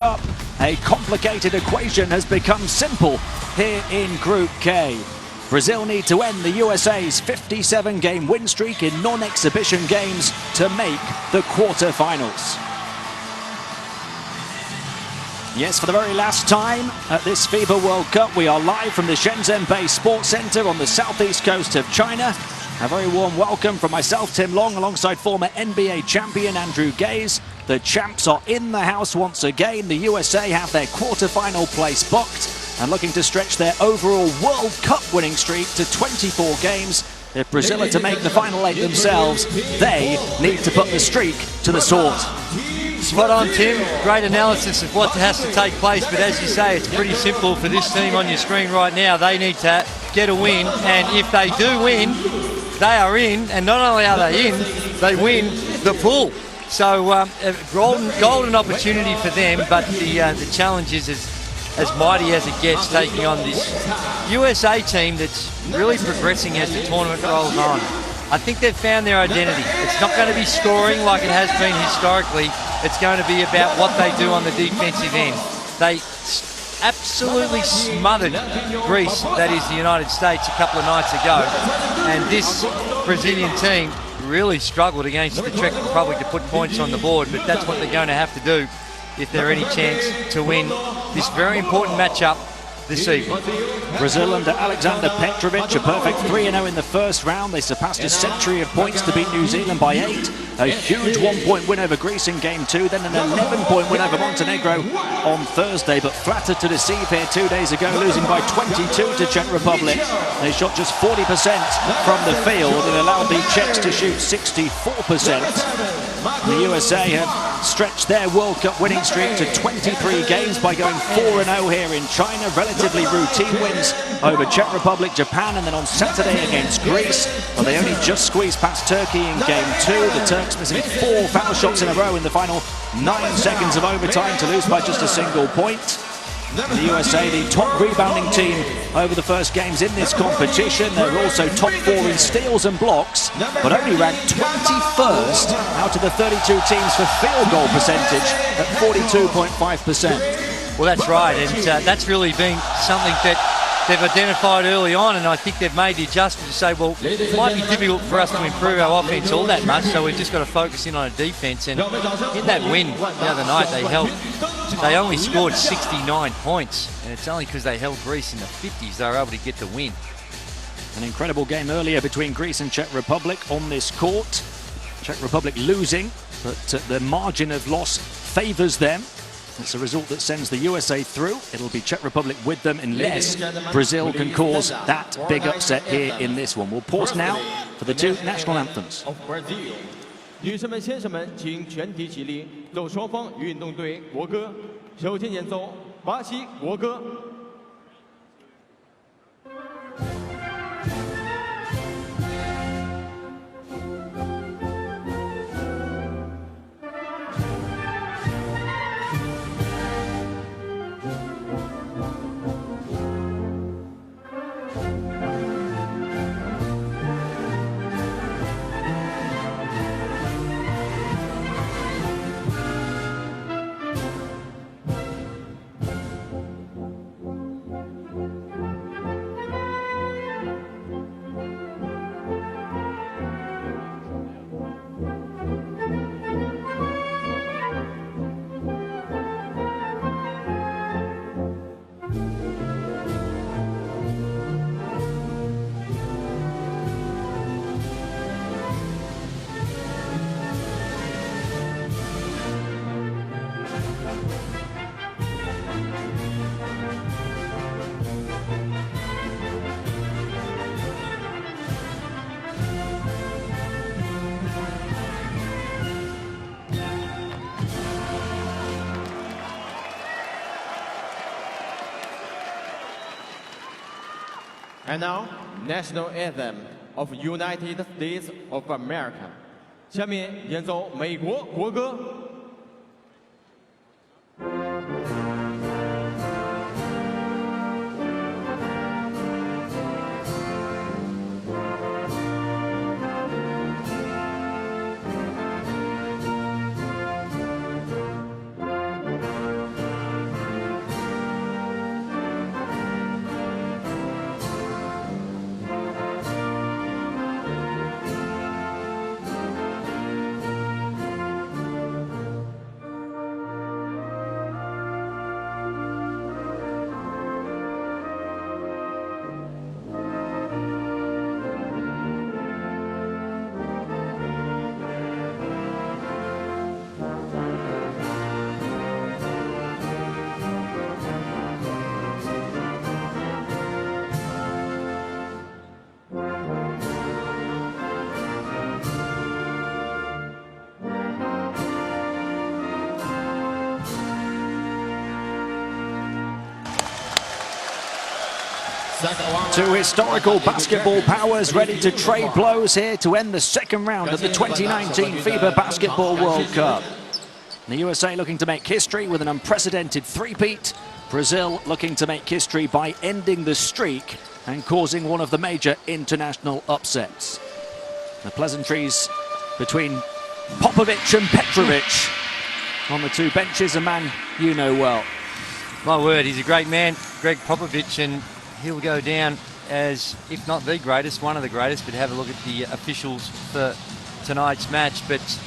Up. A complicated equation has become simple here in Group K. Brazil need to end the USA's 57-game win streak in non-exhibition games to make the quarter-finals. Yes, for the very last time at this FIBA World Cup, we are live from the Shenzhen-based Sports Center on the southeast coast of China. A very warm welcome from myself, Tim Long, alongside former NBA champion Andrew Gaze. The champs are in the house once again. The USA have their quarter-final place booked and looking to stretch their overall World Cup winning streak to 24 games. If Brazil are to make the final 8 themselves, they need to put the streak to the sword. Spot on, Tim. Great analysis of what has to take place, but as you say, it's pretty simple for this team on your screen right now. They need to get a win, and if they do win, they are in, and not only are they in, they win the pool. So a golden opportunity for them, but the challenge is as mighty as it gets, taking on this USA team that's really progressing as the tournament rolls on. I think they've found their identity. It's not going to be scoring like it has been historically. It's going to be about what they do on the defensive end. They absolutely smothered Greece, that is the United States, a couple of nights ago. And this Brazilian team really struggled against the Czech Republic to put points on the board, but that's what they're going to have to do if they're any chance to win this very important matchup this evening. Brazil under Alexander Petrovic, a perfect 3-0 in the first round. They surpassed a century of points to beat New Zealand by 8. A huge 1-point win over Greece in game 2, then an 11-point win over Montenegro on Thursday, but flattered to deceive here 2 days ago, losing by 22 to Czech Republic. They shot just 40% from the field and allowed the Czechs to shoot 64%. The USA have stretched their World Cup winning streak to 23 games by going 4-0 here in China. Relatively routine wins over Czech Republic, Japan, and then on Saturday against Greece. Well, they only just squeezed past Turkey in game 2. The Turks missing 4 foul shots in a row in the final 9 seconds of overtime to lose by just a single point. The USA, the top rebounding team over the first games in this competition. They're also top 4 in steals and blocks, but only ranked 21st out of the 32 teams for field goal percentage at 42.5%. Well, that's right, and that's really been something that they've identified early on, and I think they've made the adjustment to say, well, it might be difficult for us to improve our offense all that much, so we've just got to focus in on a defense. And in that win the other night, they only scored 69 points, and it's only because they held Greece in the 50s they were able to get the win. An incredible game earlier between Greece and Czech Republic on this court. Czech Republic losing, but the margin of loss favours them. It's a result that sends the USA through. It'll be Czech Republic with them unless Brazil can cause that big upset here in this one. We'll pause now for the 2 national anthems. 女士们、先生们，请全体起立，奏双方运动队国歌。首先演奏巴西国歌。And now, national anthem of United States of America. 下面演奏美国国歌。Two historical basketball powers ready to trade blows here to end the second round of the 2019 FIBA Basketball World Cup. The USA looking to make history with an unprecedented three-peat. Brazil looking to make history by ending the streak and causing one of the major international upsets. The pleasantries between Popovic and Petrovic on the two benches, a man you know well. My word, he's a great man, Greg Popovich, and he'll go down as, if not the greatest, one of the greatest. But have a look at the officials for tonight's match. But it's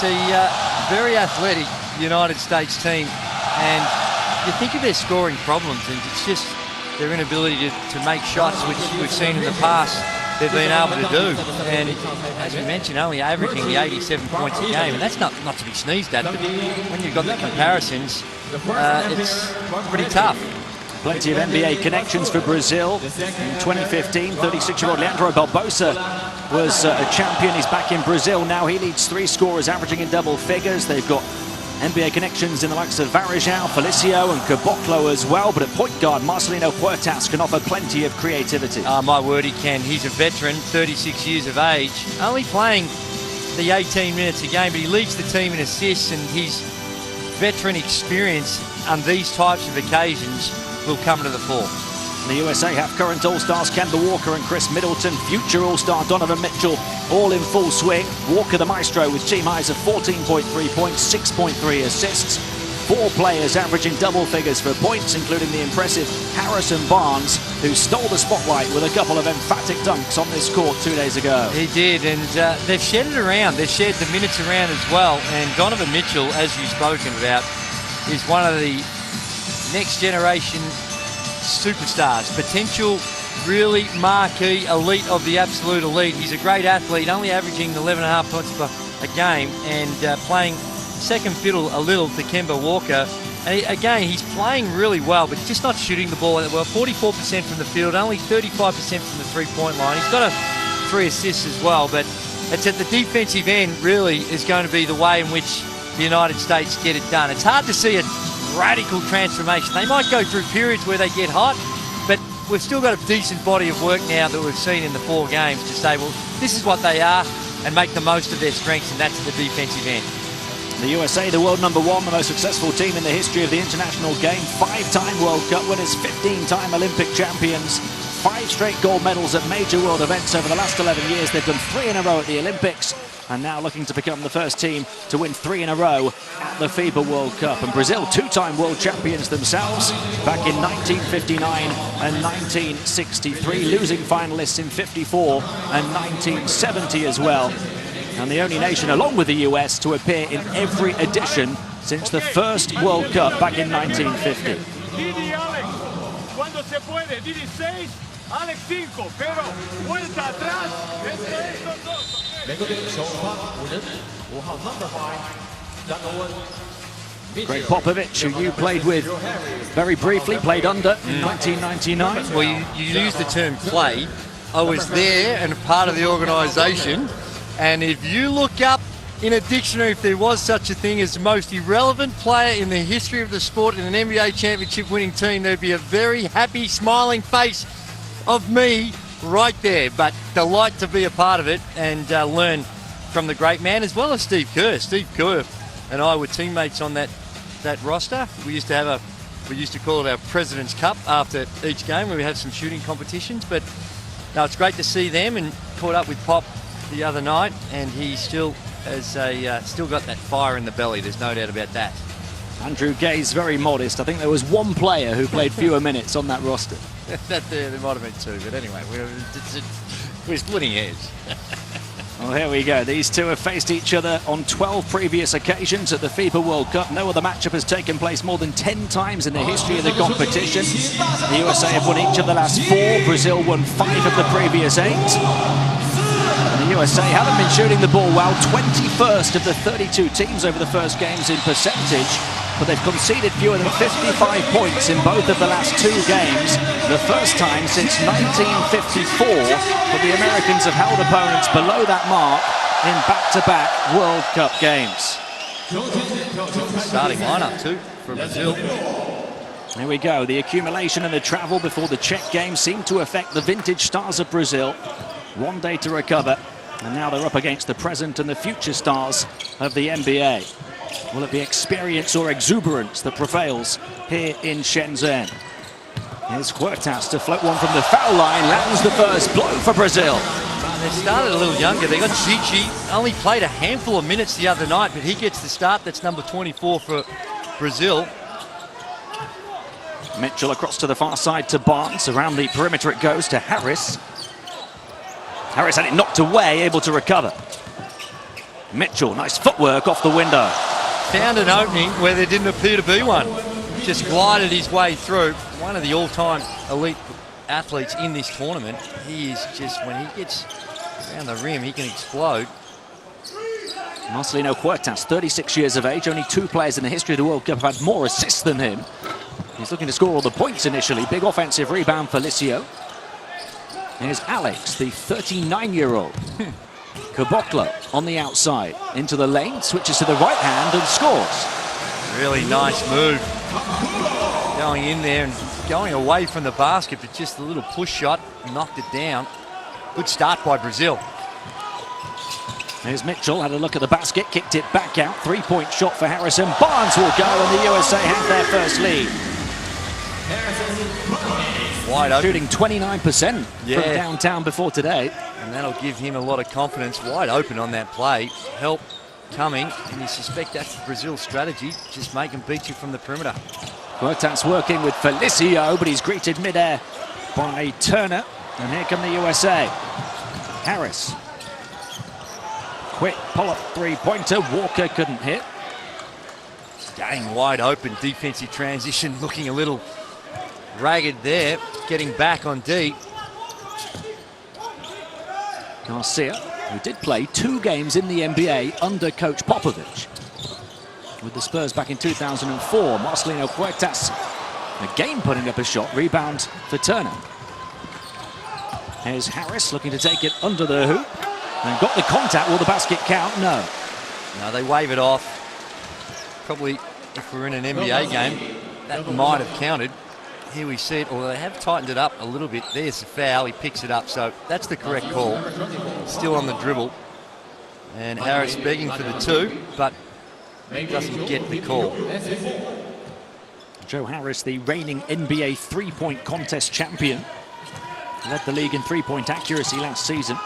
a very athletic United States team, and you think of their scoring problems, and it's just their inability to make shots, which we've seen in the past they've been able to do. And as we mentioned, only averaging the 87 points a game, and that's not to be sneezed at, but when you've got the comparisons, it's pretty tough. Plenty of NBA connections for Brazil. In 2015, 36-year-old Leandro Barbosa was a champion. He's back in Brazil now. He leads three scorers, averaging in double figures. They've got NBA connections in the likes of Varejão, Felicio and Caboclo as well. But at point guard, Marcelino Huertas can offer plenty of creativity. My word, he can. He's a veteran, 36 years of age, only playing the 18 minutes a game, but he leads the team in assists, and his veteran experience on these types of occasions will come to the fore. The USA have current All-Stars Kemba Walker and Chris Middleton, future All-Star Donovan Mitchell, all in full swing. Walker the maestro with team highs of 14.3 points, 6.3 assists. Four players averaging double figures for points, including the impressive Harrison Barnes, who stole the spotlight with a couple of emphatic dunks on this court 2 days ago. He did, and they've shared it around. They've shared the minutes around as well. And Donovan Mitchell, as you've spoken about, is one of the next generation superstars, potential really marquee elite of the absolute elite. He's a great athlete, only averaging 11.5 points per a game, and playing second fiddle a little to Kemba Walker. And again, he's playing really well, but just not shooting the ball that well. 44% from the field, only 35% from the three-point line. He's got 3 assists as well, but it's at the defensive end really is going to be the way in which the United States get it done. It's hard to see a radical transformation. They might go through periods where they get hot, but we've still got a decent body of work now that we've seen in the 4 games to say, well, this is what they are, and make the most of their strengths, and that's the defensive end. The USA, the world number 1, the most successful team in the history of the international game. 5-time World Cup winners, 15-time Olympic champions, 5 straight gold medals at major world events over the last 11 years. They've done 3 in a row at the Olympics, and now looking to become the first team to win 3 in a row at the FIBA World Cup. And Brazil, 2-time world champions themselves, back in 1959 and 1963, losing finalists in 54 and 1970 as well. And the only nation, along with the US, to appear in every edition since the first World Cup back in 1950. Greg Popovich, who you played with very briefly, played under in 1999. Well, you used the term play. I was there and a part of the organisation. And if you look up in a dictionary if there was such a thing as the most irrelevant player in the history of the sport in an NBA championship winning team, there'd be a very happy, smiling face of me right there. But delight to be a part of it and learn from the great man, as well as Steve Kerr. Steve Kerr and I were teammates on that roster. We used to call it our President's Cup after each game, where we had some shooting competitions. But no, it's great to see them, and caught up with Pop the other night, and he still has still got that fire in the belly. There's no doubt about that. Andrew Gay's very modest. I think there was 1 player who played fewer minutes on that roster. There might have been 2, but anyway, we're splitting hairs. Well, here we go. These two have faced each other on 12 previous occasions at the FIBA World Cup. No other matchup has taken place more than 10 times in the history of the competition. The USA have won each of the last 4. Brazil won 5 of the previous 8. And the USA haven't been shooting the ball well. 21st of the 32 teams over the first games in percentage, but they've conceded fewer than 55 points in both of the last 2 games. The first time since 1954 that the Americans have held opponents below that mark in back-to-back World Cup games. Starting lineup too for Brazil. Here we go. The accumulation and the travel before the Czech game seemed to affect the vintage stars of Brazil. 1 day to recover, and now they're up against the present and the future stars of the NBA. Will it be experience or exuberance that prevails here in Shenzhen? Here's Huertas to float one from the foul line, lands the first blow for Brazil. They started a little younger. They got Gigi, only played a handful of minutes the other night, but he gets the start. That's number 24 for Brazil. Mitchell across to the far side to Barnes. Around the perimeter it goes to Harris. Harris had it knocked away, able to recover. Mitchell, nice footwork off the window. Found an opening where there didn't appear to be one. Just glided his way through. One of the all-time elite athletes in this tournament. He is just, when he gets around the rim, he can explode. Marcelino Huertas, 36 years of age. Only 2 players in the history of the World Cup have had more assists than him. He's looking to score all the points initially. Big offensive rebound for Licio. Here's Alex, the 39-year-old. Caboclo on the outside. Into the lane, switches to the right hand and scores. Really nice move. Going in there and going away from the basket, but just a little push shot, knocked it down. Good start by Brazil. There's Mitchell, had a look at the basket, kicked it back out. 3-point shot for Harrison. Barnes will go, and the USA have their first lead. Wide open. Shooting 29% from downtown before today. And that'll give him a lot of confidence. Wide open on that play. Help coming, and you suspect that's Brazil's strategy. Just make him beat you from the perimeter. Huertas working with Felicio, but he's greeted mid-air by Turner. And here come the USA. Harris. Quick pull-up three-pointer. Walker couldn't hit. Staying wide open. Defensive transition looking a little ragged there. Getting back on D. Garcia, who did play 2 games in the NBA under Coach Popovich. With the Spurs back in 2004, Marcelino Huertas again putting up a shot. Rebound for Turner. Here's Harris looking to take it under the hoop. And got the contact. Will the basket count? No. No, they wave it off. Probably, if we're in an NBA game, that might have counted. Here we see it, although they have tightened it up a little bit. There's the foul, he picks it up, so that's the correct call. Still on the dribble. And Harris begging for the 2, but doesn't get the call. Joe Harris, the reigning NBA three-point contest champion. Led the league in three-point accuracy last season.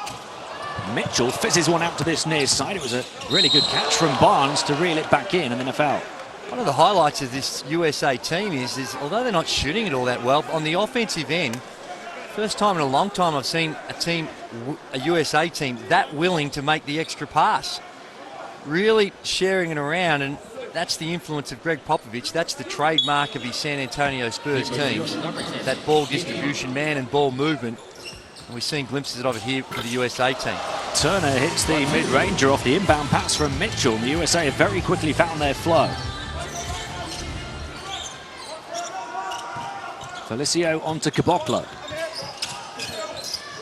Mitchell fizzes one out to this near side. It was a really good catch from Barnes to reel it back in, and then a foul. One of the highlights of this USA team is although they're not shooting it all that well, on the offensive end, first time in a long time I've seen a USA team that willing to make the extra pass. Really sharing it around, and that's the influence of Greg Popovich. That's the trademark of his San Antonio Spurs teams. That ball distribution, man and ball movement. And we've seen glimpses of it here for the USA team. Turner hits the mid-ranger off the inbound pass from Mitchell. And the USA have very quickly found their flow. Felicio onto Caboclo.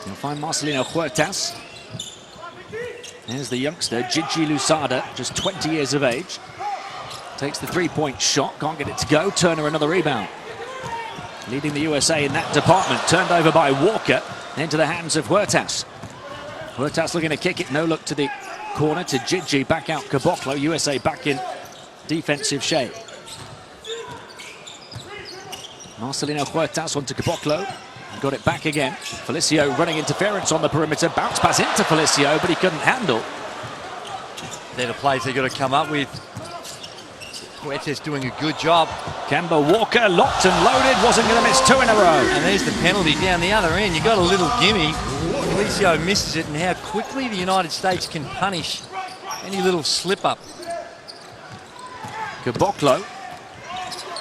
You'll find Marcelino Huertas. Here's the youngster, Gigi Lusada, just 20 years of age. Takes the three-point shot, can't get it to go. Turner another rebound. Leading the USA in that department, turned over by Walker into the hands of Huertas. Huertas looking to kick it, no look to the corner to Gigi, back out Caboclo. USA back in defensive shape. Marcelino Huertas onto Caboclo. Got it back again. Felicio running interference on the perimeter. Bounce pass into Felicio, but he couldn't handle. They're the plays they've got to come up with. Huertas doing a good job. Kemba Walker locked and loaded. Wasn't going to miss 2 in a row. And there's the penalty down the other end. You got a little gimme. Felicio misses it, and how quickly the United States can punish any little slip up. Caboclo.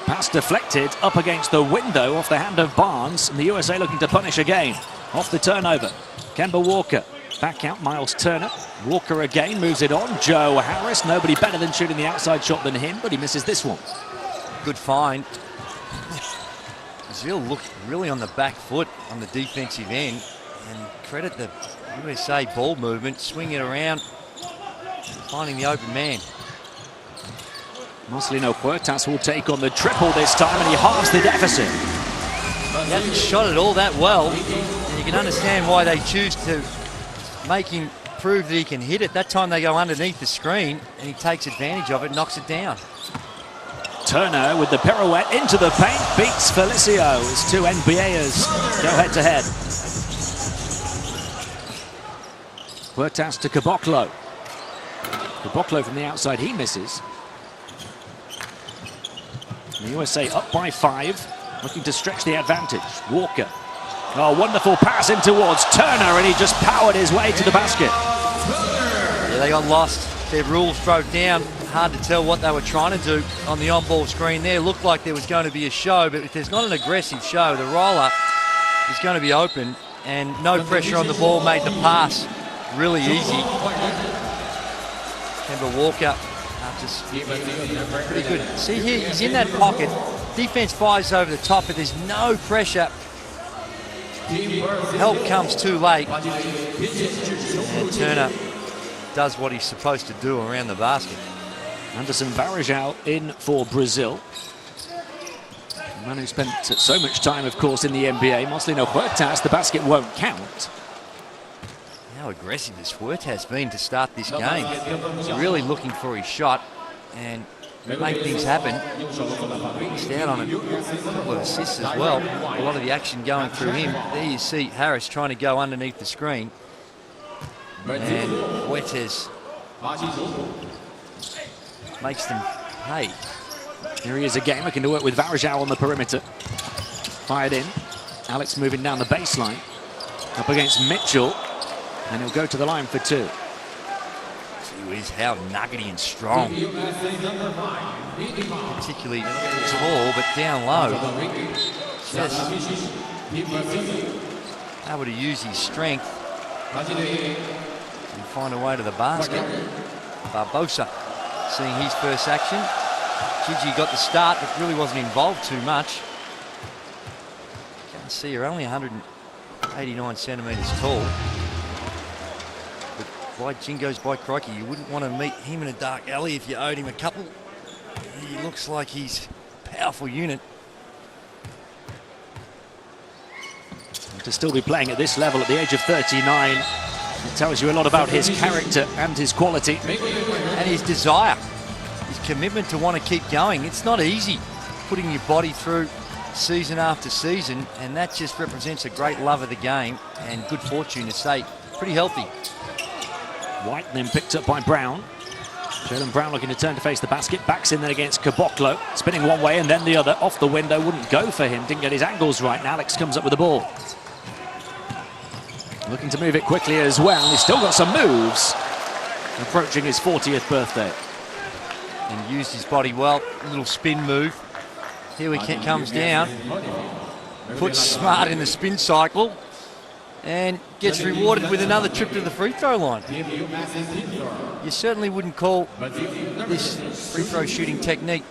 Pass deflected up against the window off the hand of Barnes. And the USA looking to punish again. Off the turnover. Kemba Walker. Back out Miles Turner. Walker again moves it on. Joe Harris. Nobody better than shooting the outside shot than him, but he misses this one. Good find. Brazil look really on the back foot on the defensive end. And credit the USA ball movement. Swing it around. Finding the open man. Marcelino Huertas will take on the triple this time, and he halves the deficit. He hasn't shot it all that well, and you can understand why they choose to make him prove that he can hit it. That time they go underneath the screen, and he takes advantage of it, knocks it down. Turner with the pirouette into the paint, beats Felicio as two NBAers go head-to-head. Huertas to Caboclo. Caboclo from the outside, he misses. The USA up by 5, looking to stretch the advantage. Walker. Oh, wonderful pass in towards Turner, and he just powered his way to the basket. Yeah, they got lost. Their rules broke down. Hard to tell what they were trying to do on the on-ball screen there. Looked like there was going to be a show, but if there's not an aggressive show, the roller is going to be open, and no pressure on the ball made the pass really easy. Kemba Walker just pretty good. See here, he's in that pocket. Defense fires over the top, but there's no pressure. Help comes too late. And Turner does what he's supposed to do around the basket. Anderson Varejão in for Brazil. The man who spent so much time, of course, in the NBA. Marcelino Huertas, the basket won't count. How aggressive has Huertas been to start this game. He's really looking for his shot and make things happen. He's down on a couple of assists as well. A lot of the action going through him. There you see Harris trying to go underneath the screen. And Huertas makes them pay. Here he is again, looking to work with Varejão on the perimeter. Fired in. Alex moving down the baseline. Up against Mitchell. And he'll go to the line for 2. Gee whiz, how nuggety and strong. Particularly tall, but down low. Just able to use his strength and find a way to the basket. Barbosa seeing his first action. Gigi got the start, but really wasn't involved too much. Can't see, you're only 189 centimetres tall. By Jingo's, by crikey, you wouldn't want to meet him in a dark alley if you owed him a couple. He looks like he's a powerful unit. And to still be playing at this level at the age of 39, it tells you a lot about his character and his quality. And his desire, his commitment to want to keep going. It's not easy putting your body through season after season, and that just represents a great love of the game and good fortune to stay pretty healthy. White then picked up by Brown. Jaylen Brown looking to turn to face the basket. Backs in then against Caboclo. Spinning one way and then the other. Off the window, wouldn't go for him. Didn't get his angles right. And Alex comes up with the ball. Looking to move it quickly as well. He's still got some moves. Approaching his 40th birthday. And used his body well. A little spin move. Here he comes down. Puts Smart in the spin cycle. And gets rewarded with another trip to the free throw line. You certainly wouldn't call this free throw shooting technique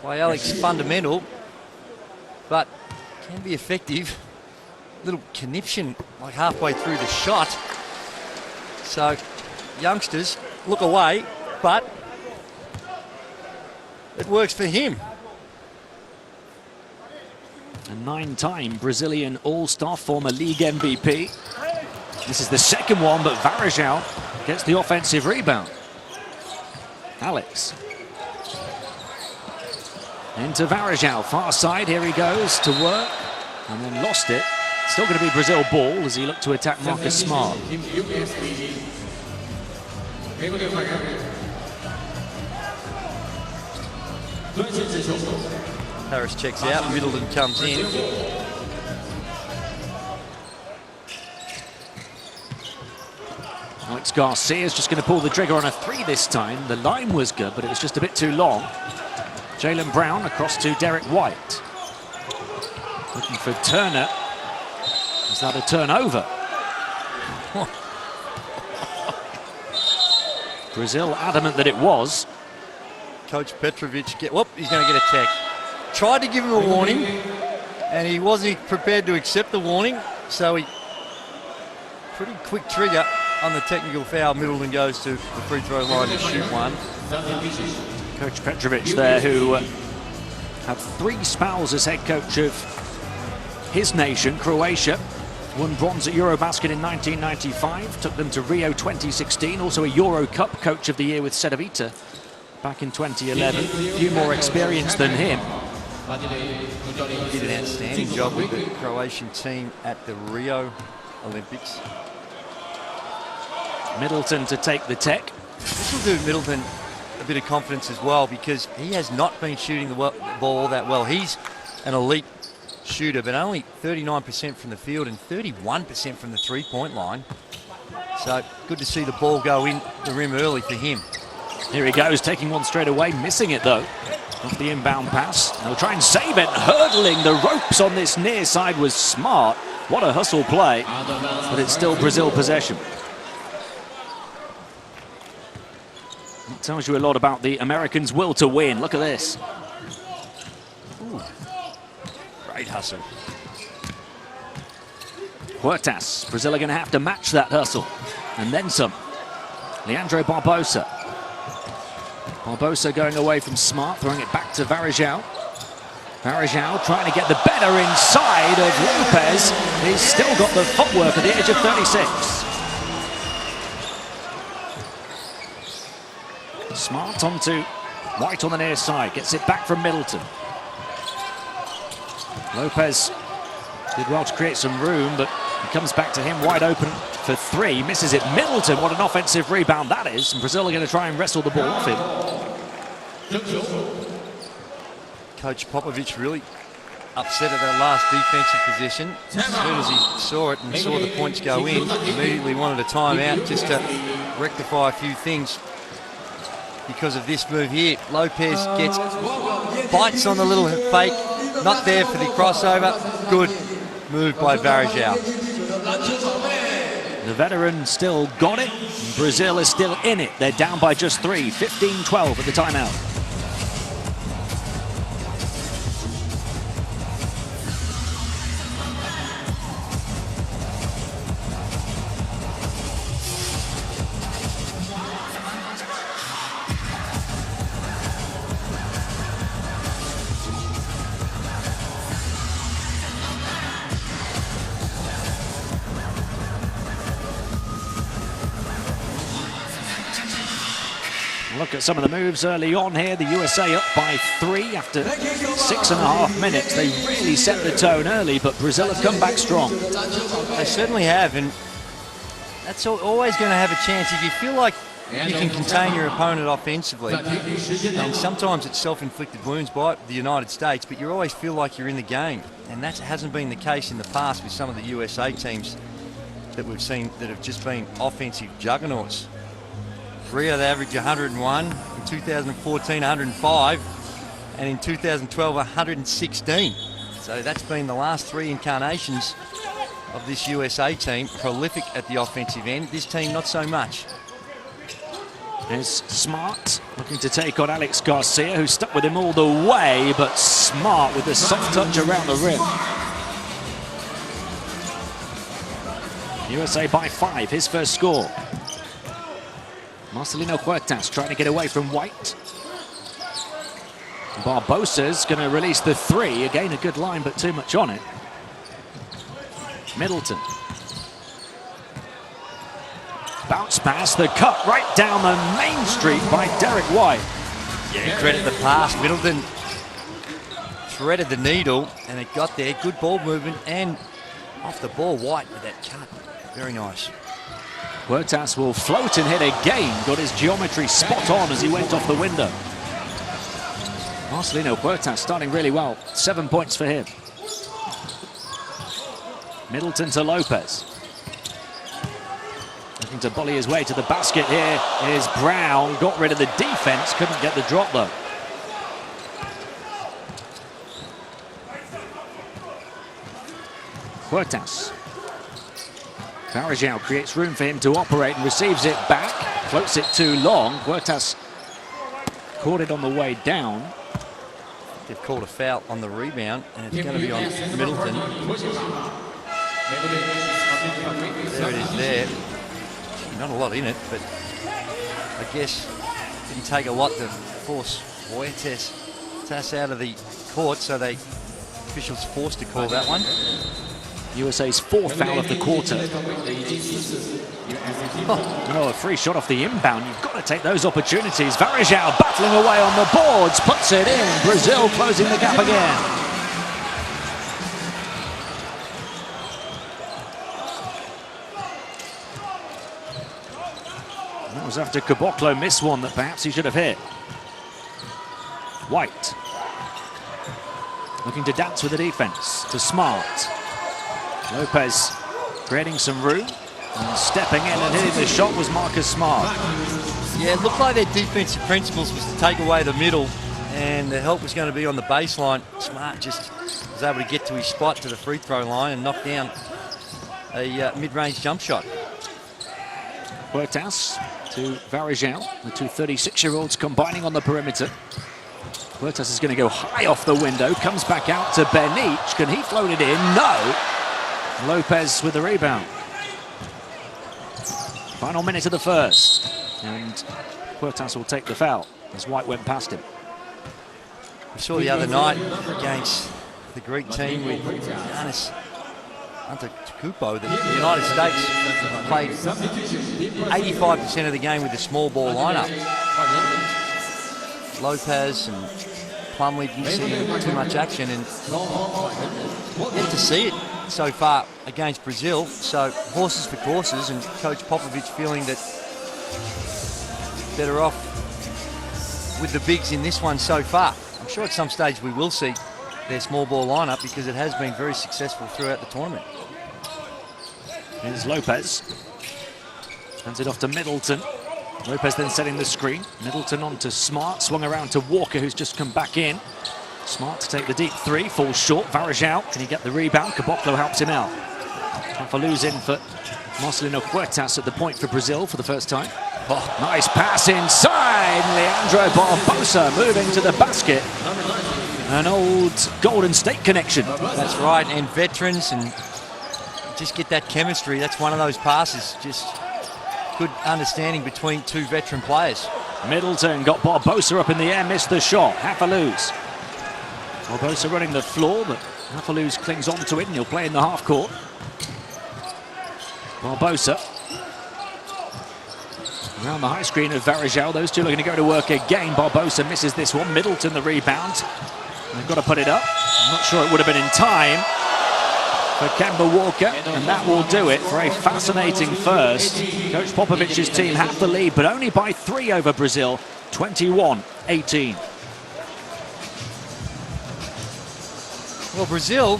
by Alex fundamental, but can be effective. Little conniption like halfway through the shot. So youngsters look away, but it works for him. A 9-time Brazilian All-Star, former league MVP. This is the second one, but Varejão gets the offensive rebound. Alex. Into Varejão, far side, here he goes to work, and then lost it. Still going to be Brazil ball as he looked to attack Marcus Smart. Harris checks out, Middleton comes in. Alex Garcia is just going to pull the trigger on a 3 this time. The line was good, but it was just a bit too long. Jaylen Brown across to Derek White. Looking for Turner. Is that a turnover? Brazil adamant that it was. Coach Petrovic, he's going to get a tech. Tried to give him a warning, and he wasn't prepared to accept the warning, so he pretty quick trigger on the technical foul. Middleton goes to the free throw line to shoot one. Coach Petrovic there, who had 3 spells as head coach of his nation, Croatia. Won bronze at Eurobasket in 1995, took them to Rio 2016, also a Euro Cup Coach of the Year with Cedevita back in 2011. A few more experience than him. He did an outstanding job with the Croatian team at the Rio Olympics. Middleton to take the tech. This will do Middleton a bit of confidence as well, because he has not been shooting the ball all that well. He's an elite shooter, but only 39% from the field and 31% from the three-point line. So good to see the ball go in the rim early for him. Here he goes, taking one straight away, missing it though. Off the inbound pass. They'll try and save it. Hurdling the ropes on this near side was smart. What a hustle play, but it's still Brazil possession. It tells you a lot about the Americans' will to win. Look at this. Ooh. Great hustle. Huertas. Brazil are going to have to match that hustle. And then some. Leandro Barbosa. Barbosa going away from Smart, throwing it back to Varejão. Varejão trying to get the better inside of Lopez. He's still got the footwork at the age of 36. Smart onto White on the near side, gets it back from Middleton. Lopez did well to create some room, but it comes back to him wide open for 3, misses it. Middleton, what an offensive rebound that is, and Brazil are going to try and wrestle the ball off him. Coach Popovic really upset at that last defensive position. As soon as he saw it and saw the points go in, immediately wanted a timeout just to rectify a few things. Because of this move here, Lopez bites on the little fake, not there for the crossover. Good move by Varejão. The veteran still got it. Brazil is still in it. They're down by just 3, 15-12 at the timeout. Look at some of the moves early on here. The USA up by 3 after 6.5 minutes. They really set the tone early, but Brazil have come back strong. They certainly have, and that's always going to have a chance. If you feel like you can contain your opponent offensively, and sometimes it's self-inflicted wounds by the United States, but you always feel like you're in the game. And that hasn't been the case in the past with some of the USA teams that we've seen that have just been offensive juggernauts. Rio, they averaged 101, in 2014 105, and in 2012 116. So that's been the last 3 incarnations of this USA team. Prolific at the offensive end, this team not so much. There's Smart looking to take on Alex Garcia, who stuck with him all the way, but Smart with a soft touch around the rim. USA by 5, his first score. Marcelino Huertas trying to get away from White. Barbosa's going to release the 3. Again, a good line, but too much on it. Middleton. Bounce pass, the cut right down the main street by Derek White. Yeah, credit the pass. Middleton threaded the needle, and it got there. Good ball movement, and off the ball, White with that cut. Very nice. Huertas will float and hit again. Got his geometry spot on as he went off the window. Marcelino Huertas starting really well. 7 points for him. Middleton to Lopez. Looking to volley his way to the basket. Here is Brown. Got rid of the defense. Couldn't get the drop though. Huertas. Varejão creates room for him to operate and receives it back. Floats it too long. Huertas caught it on the way down. They've called a foul on the rebound, and it's going to be on Middleton. There it is there. Not a lot in it, but I guess Didn't take a lot to force Fuertes out of the court, so the officials forced to call that one. USA's fourth foul of the quarter. Oh, a free shot off the inbound. You've got to take those opportunities. Varejao battling away on the boards, puts it in. Brazil closing the gap again. That was after Caboclo missed one that perhaps he should have hit. White looking to dance with the defense to Smart. Lopez creating some room and stepping in and hitting the shot was Marcus Smart. Yeah, it looked like their defensive principles was to take away the middle, and the help was going to be on the baseline. Smart just was able to get to his spot to the free throw line and knock down a mid-range jump shot. Huertas to Varejao, the two 36-year-olds combining on the perimeter. Huertas is going to go high off the window, comes back out to Benich. Can he float it in? No! Lopez with the rebound. Final minute of the first, and Huertas will take the foul as White went past him. We saw the other night against the Greek team with Giannis Antetokounmpo that the United States played 85% of the game with the small ball lineup. Lopez and Plumlee didn't see too much action, and yet to see it so far against Brazil. So horses for courses, and Coach Popovich feeling that better off with the bigs in this one so far. I'm sure at some stage we will see their small ball lineup because it has been very successful throughout the tournament. Here's Lopez. Hands it off to Middleton. Lopez then setting the screen. Middleton on to Smart, swung around to Walker, who's just come back in. Smart to take the deep three, falls short. Varejao, can he get the rebound? Caboclo helps him out. Afalu's in for Marcelino Huertas at the point for Brazil for the first time. Oh, nice pass inside. Leandro Barbosa moving to the basket. An old Golden State connection. That's right, and veterans, and just get that chemistry. That's one of those passes. Just good understanding between two veteran players. Middleton got Barbosa up in the air, missed the shot. Afalu's. Barbosa running the floor, but Afalu's clings onto it and he'll play in the half court. Barbosa. Around the high screen of Varejao. Those two are going to go to work again. Barbosa misses this one. Middleton the rebound. They've got to put it up. I'm not sure it would have been in time for Kemba Walker, and that will do it for a fascinating first. Coach Popovich's team have the lead, but only by 3 over Brazil, 21-18. Well, Brazil,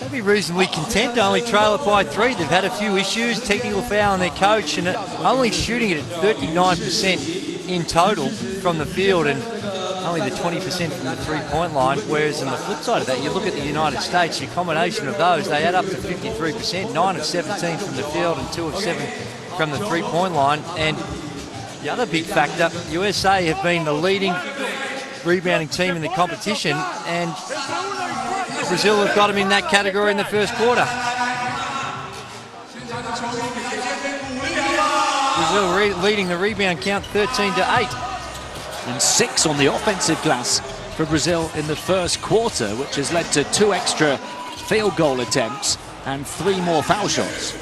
they'll be reasonably content to only trail it by 3. They've had a few issues, technical foul on their coach, and only shooting it at 39% in total from the field, and only the 20% from the three-point line. Whereas on the flip side of that, you look at the United States, your combination of those, they add up to 53%, 9 of 17 from the field and 2 of 7 from the three-point line. And the other big factor, USA have been the leading rebounding team in the competition, and Brazil have got them in that category in the first quarter. Brazil leading the rebound count 13-8. And 6 on the offensive glass for Brazil in the first quarter, which has led to 2 extra field goal attempts and 3 more foul shots.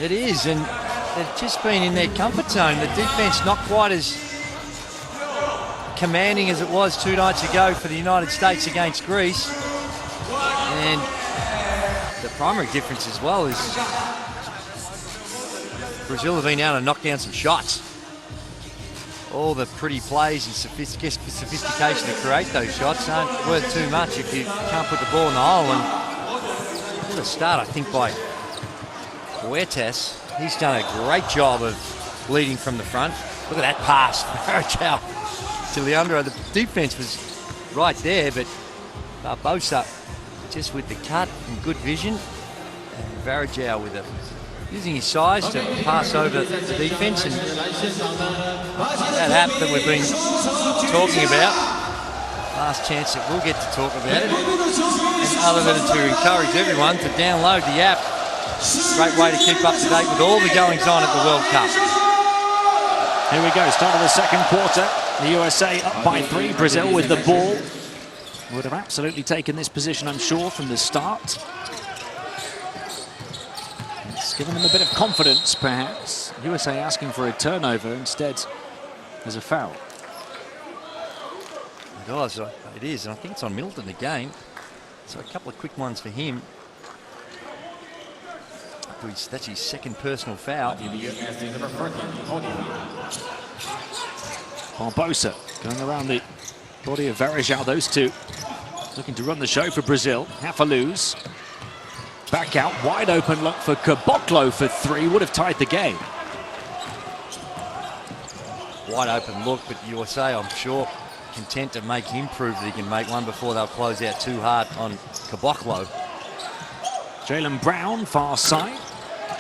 It is, and they've just been in their comfort zone. The defense not quite as commanding as it was 2 nights ago for the United States against Greece. And the primary difference as well is Brazil have been able to knock down some shots. All the pretty plays and sophistication to create those shots aren't worth too much if you can't put the ball in the hole. And what a start, I think, by Huertas. He's done a great job of leading from the front. Look at that pass. To Leandro. The defense was right there, but Barbosa just with the cut and good vision. And Varejao with using his size to pass over the defense, and that app that we've been talking about, last chance that we'll get to talk about it, and other than to encourage everyone to download the app. Great way to keep up to date with all the goings on at the World Cup. Here we go, start of the second quarter. The USA up by 3. Brazil with the ball. Would have absolutely taken this position, I'm sure, from the start. It's given them a bit of confidence, perhaps. USA asking for a turnover instead as a foul. It is, and I think it's on Middleton again. So a couple of quick ones for him. That's his second personal foul. Barbosa going around the body of Varejao, those two looking to run the show for Brazil. Hafaluz back out, wide open look for Caboclo for 3, would have tied the game. Wide open look, but USA, I'm sure, content to make him prove that he can make one before they'll close out too hard on Caboclo. Jaylen Brown, far side,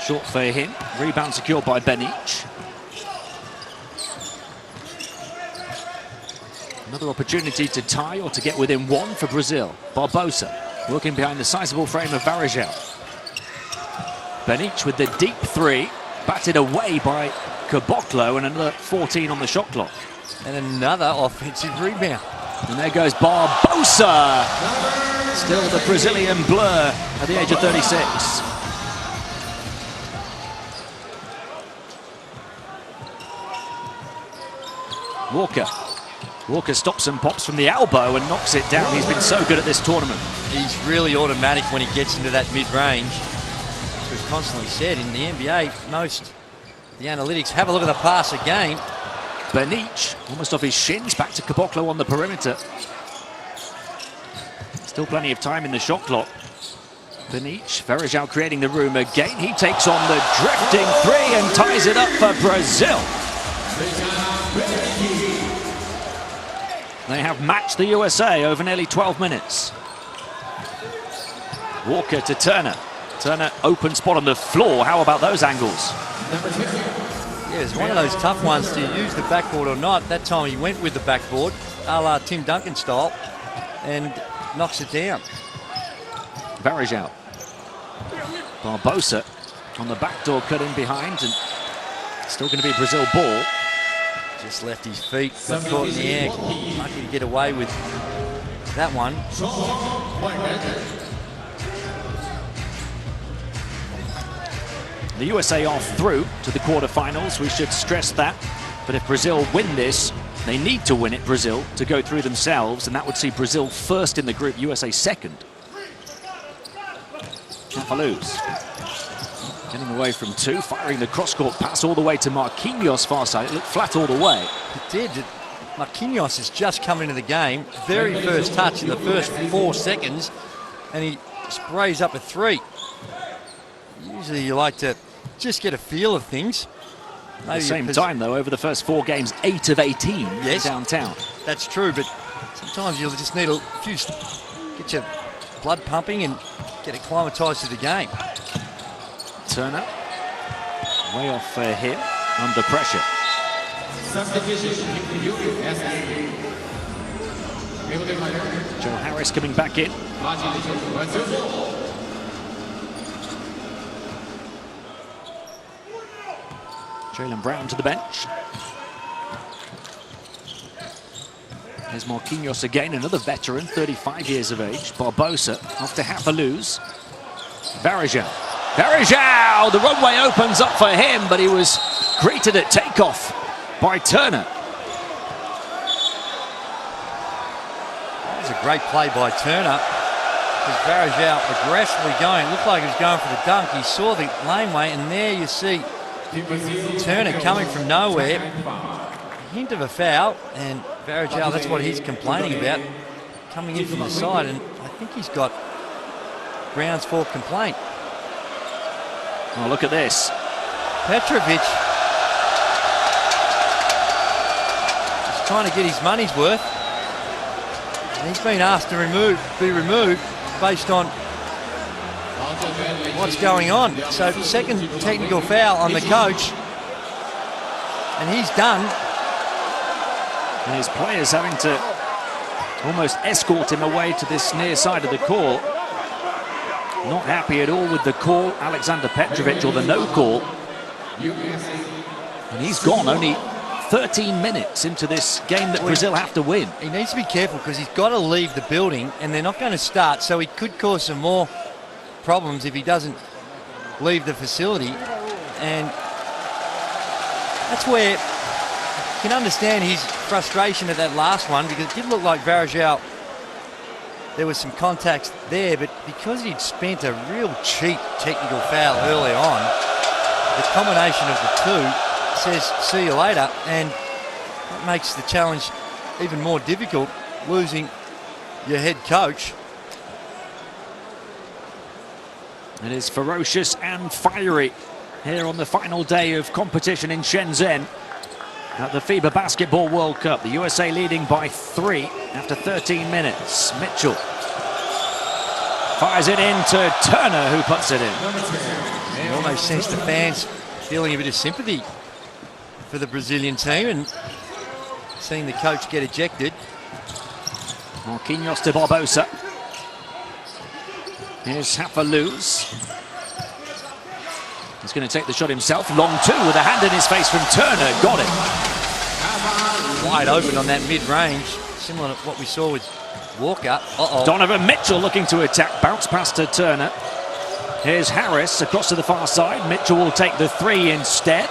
short for him. Rebound secured by Benich. Another opportunity to tie or to get within 1 for Brazil. Barbosa working behind the sizable frame of Varejao. Benich with the deep 3, batted away by Caboclo, and another 14 on the shot clock. And another offensive rebound. And there goes Barbosa. Still the Brazilian blur at the age of 36. Walker stops and pops from the elbow and knocks it down. He's been so good at this tournament. He's really automatic when he gets into that mid-range. As we've constantly said, in the NBA, most the analytics have a look at the pass again. Benich, almost off his shins, back to Caboclo on the perimeter. Still plenty of time in the shot clock. Benich, Varejao creating the room again. He takes on the drifting 3 and ties it up for Brazil. They have matched the USA over nearly 12 minutes. Walker to Turner. Turner, open spot on the floor. How about those angles? Yeah, it's one of those tough ones to use the backboard or not. That time he went with the backboard, a la Tim Duncan style, and knocks it down. Varejao. Barbosa on the backdoor cut in behind, and still going to be Brazil ball. Just left his feet, got caught in the air. Lucky to get away with that one. The USA are through to the quarterfinals. We should stress that. But if Brazil win this, they need to win it, Brazil, to go through themselves, and that would see Brazil first in the group, USA second. Hafaluz getting away from 2, firing the cross-court pass all the way to Marquinhos far side. It looked flat all the way. It did. Marquinhos has just come into the game. Very first touch in the first 4 seconds, and he sprays up a 3. Usually you like to just get a feel of things. Maybe at the same time, though, over the first 4 games, 8 of 18 downtown. That's true, but sometimes you'll just need a few, get your blood pumping and get acclimatised to the game. Turner, way off for him, under pressure. Joe Harris coming back in. Jaylen Brown to the bench. There's Marquinhos again, another veteran, 35 years of age. Barbosa off to Hafaluz. Varejao, the runway opens up for him, but he was greeted at takeoff by Turner. That was a great play by Turner. Because Varejao aggressively going, it looked like he was going for the dunk. He saw the laneway, and there you see Turner coming from nowhere. Hint of a foul, and Varejao, that's what he's complaining about, coming in from the side, and I think he's got grounds for complaint. Oh, look at this. Petrovic is trying to get his money's worth, and he's been asked to be removed based on what's going on. So second technical foul on the coach, and he's done. And his players having to almost escort him away to this near side of the court. Not happy at all with the call, Alexander Petrovic, or the no call. And he's gone, only 13 minutes into this game that Brazil have to win. He needs to be careful because he's got to leave the building and they're not going to start, so he could cause some more problems if he doesn't leave the facility. And that's where you can understand his frustration at that last one, because it did look like Varejao, there was some contacts there, but because he'd spent a real cheap technical foul early on, the combination of the two says, see you later, and that makes the challenge even more difficult, losing your head coach. It is ferocious and fiery here on the final day of competition in Shenzhen at the FIBA Basketball World Cup. The USA leading by 3 after 13 minutes. Mitchell fires it into Turner, who puts it in. You almost sense the fans feeling a bit of sympathy for the Brazilian team and seeing the coach get ejected. Marquinhos to Barbosa. Here's Luz. He's going to take the shot himself. Long two with a hand in his face from Turner. Got it. Wide open on that mid-range, similar to what we saw with Walker. Donovan Mitchell looking to attack. Bounce pass to Turner. Here's Harris across to the far side. Mitchell will take the 3 instead.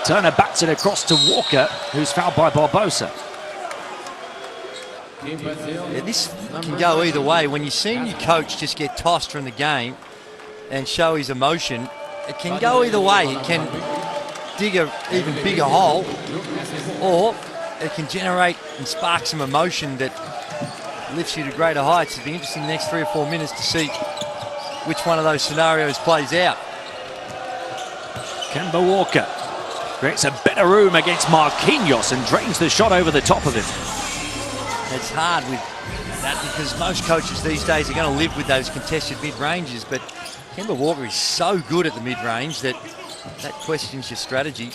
Turner bats it across to Walker, who's fouled by Barbosa. Yeah, this can go either way. When you see your coach just get tossed from the game and show his emotion, it can go either way. It can dig an even bigger hole, or it can generate and spark some emotion that lifts you to greater heights. It'll be interesting the next 3 or 4 minutes to see which one of those scenarios plays out. Kemba Walker creates a bit of room against Marquinhos and drains the shot over the top of him. It's hard with that because most coaches these days are going to live with those contested mid-ranges, but Kemba Walker is so good at the mid-range that questions your strategy.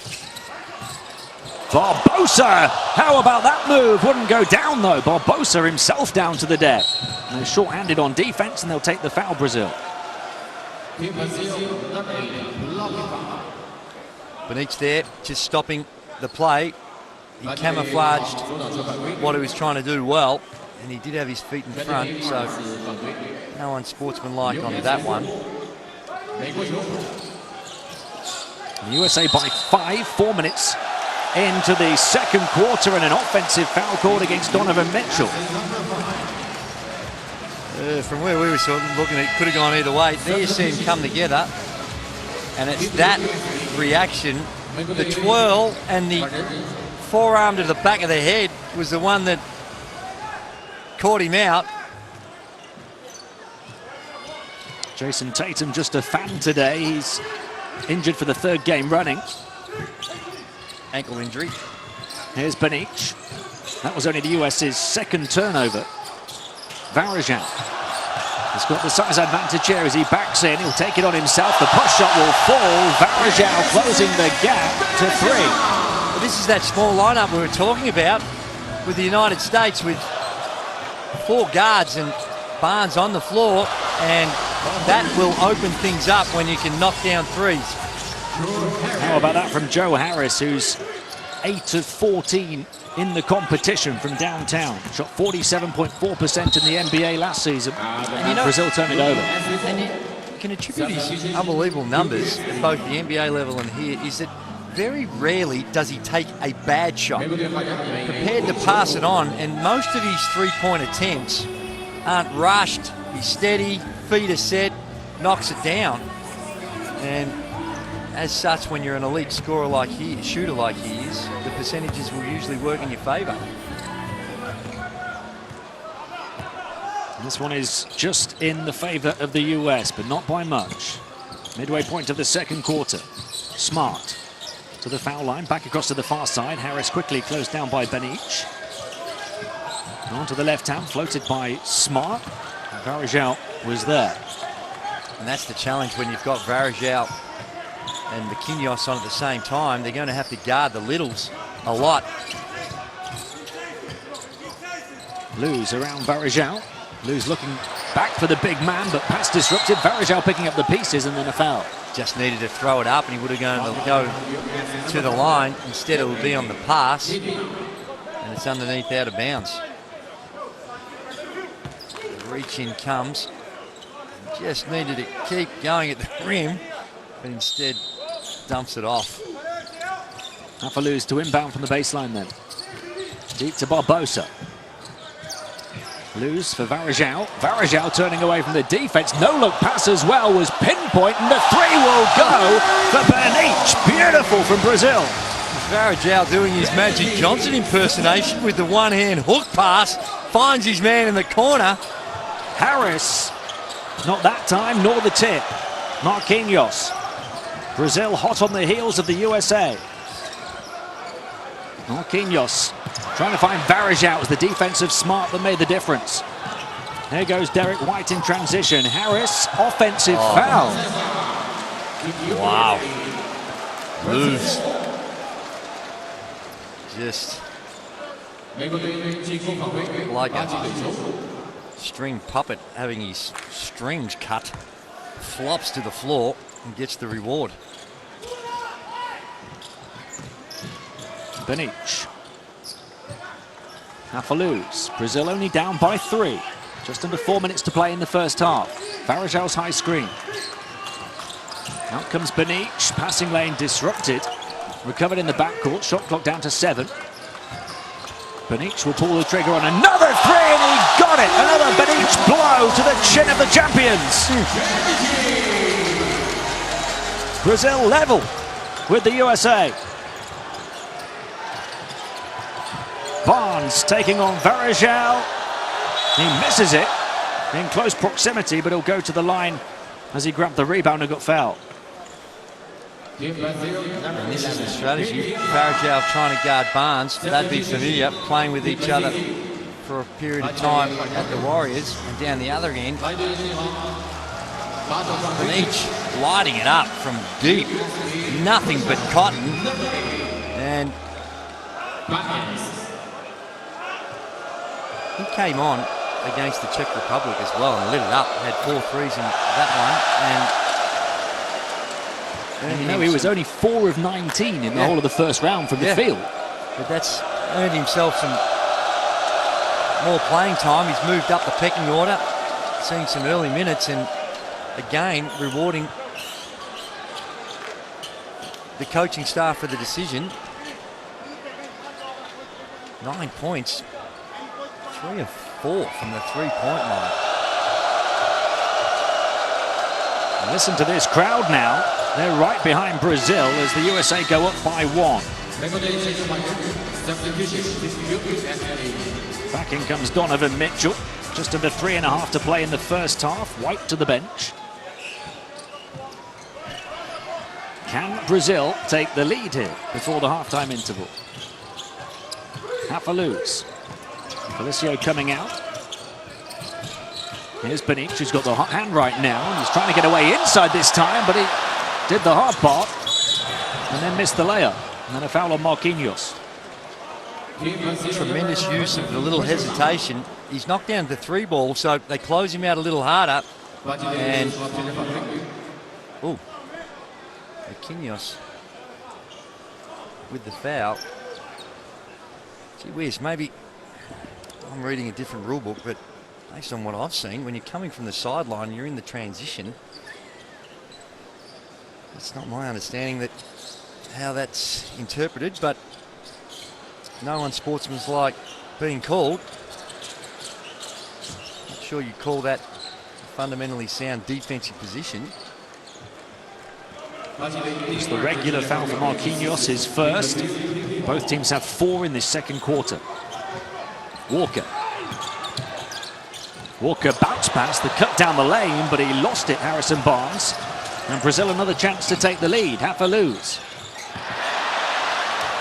Barbosa! How about that move? Wouldn't go down though. Barbosa himself down to the deck. And they're short-handed on defense and they'll take the foul, Brazil. Benich there, just stopping the play. He camouflaged what he was trying to do well, and he did have his feet in front, so no unsportsmanlike on that one. The USA by 5, 4 minutes into the second quarter, and an offensive foul called against Donovan Mitchell. From where we were sort of looking, it could have gone either way. There you see him come together, and it's that reaction, the twirl and the forearm to the back of the head was the one that caught him out. Jason Tatum just a fan today. He's injured for the 3rd game running. Ankle injury. Here's Benich. That was only the US's 2nd turnover. Varejao has got the size advantage here as he backs in. He'll take it on himself. The push shot will fall. Varejao closing the gap to 3. Well, this is that small lineup we were talking about with the United States, with 4 guards and Barnes on the floor, and that will open things up when you can knock down 3s. How about that from Joe Harris, who's 8 of 14 in the competition from downtown. Shot 47.4% in the NBA last season. And you know, Brazil turned it over. And you can attribute his unbelievable numbers at both the NBA level and here is that very rarely does he take a bad shot. Prepared to pass it on, and most of his 3-point attempts aren't rushed. He's steady, feet are set, knocks it down. And as such, when you're an elite scorer like he, shooter like he is, the percentages will usually work in your favour. This one is just in the favour of the US, but not by much. Midway point of the second quarter. Smart to the foul line, back across to the far side. Harris quickly closed down by Benich. On to the left hand, floated by Smart. Varejao was there. And that's the challenge when you've got Varejao and Marquinhos on at the same time. They're going to have to guard the littles a lot. Luz around Varejao. Luz looking Back for the big man, but pass disrupted. Varejao picking up the pieces and then a foul. Just needed to throw it up and he would have go to the line. Instead it would be on the pass. And it's underneath out of bounds. The reach in comes. Just needed to keep going at the rim, but instead dumps it off. Afaluz to inbound from the baseline then. Deep to Barbosa. Lose for Varejao. Varejao turning away from the defense. No-look pass as well was pinpoint, and the three will go for Benic. Beautiful from Brazil. Varejao doing his Magic Johnson impersonation with the one-hand hook pass. Finds his man in the corner. Harris, not that time, nor the tip. Marquinhos. Brazil hot on the heels of the USA. Marquinhos trying to find Varejao. It was the defensive smart that made the difference. There goes Derek White in transition. Harris, offensive foul. Wow. Moves. Just like a string puppet having his strings cut. Flops to the floor and gets the reward. Benic. Afaluz. Brazil only down by 3. Just under 4 minutes to play in the first half. Varejao's high screen. Out comes Benic. Passing lane disrupted. Recovered in the backcourt. Shot clock down to 7. Benic will pull the trigger on another 3 and he got it. Another Benic blow to the chin of the champions. Brazil level with the USA. Barnes taking on Varejao. He misses it in close proximity, but he'll go to the line as he grabbed the rebound and got fouled. And this is the strategy. Varejao trying to guard Barnes. That'd be familiar, playing with each other for a period of time at the Warriors. And down the other end, Benic lighting it up from deep. Nothing but cotton. And he came on against the Czech Republic as well and lit it up. Had 4 threes in that one. And you know, he was only 4 of 19 in the whole of the first round from the field. But that's earned himself some more playing time. He's moved up the pecking order, seeing some early minutes, and again rewarding the coaching staff for the decision. 9 points. 3 of 4 from the three-point line. And listen to this crowd now. They're right behind Brazil as the USA go up by 1. Back in comes Donovan Mitchell. Just under 3.5 to play in the first half. White to the bench. Can Brazil take the lead here before the halftime interval? Afaluz. Felicio coming out. Here's Benic, who's got the hot hand right now, and he's trying to get away inside this time, but he did the hard part and then missed the layup. And then a foul on Marquinhos. Tremendous use of the little hesitation. He's knocked down the 3 ball, so they close him out a little harder. And Marquinhos with the foul. Gee whiz, maybe I'm reading a different rule book, but based on what I've seen, when you're coming from the sideline, you're in the transition. It's not my understanding that how that's interpreted, but no unsportsmanlike being called. Not sure you call that a fundamentally sound defensive position. It's the regular foul for Marquinhos, his first. Both teams have 4 in this second quarter. Walker. Walker bounced past the cut down the lane, but he lost it, Harrison Barnes. And Brazil another chance to take the lead. Afaluz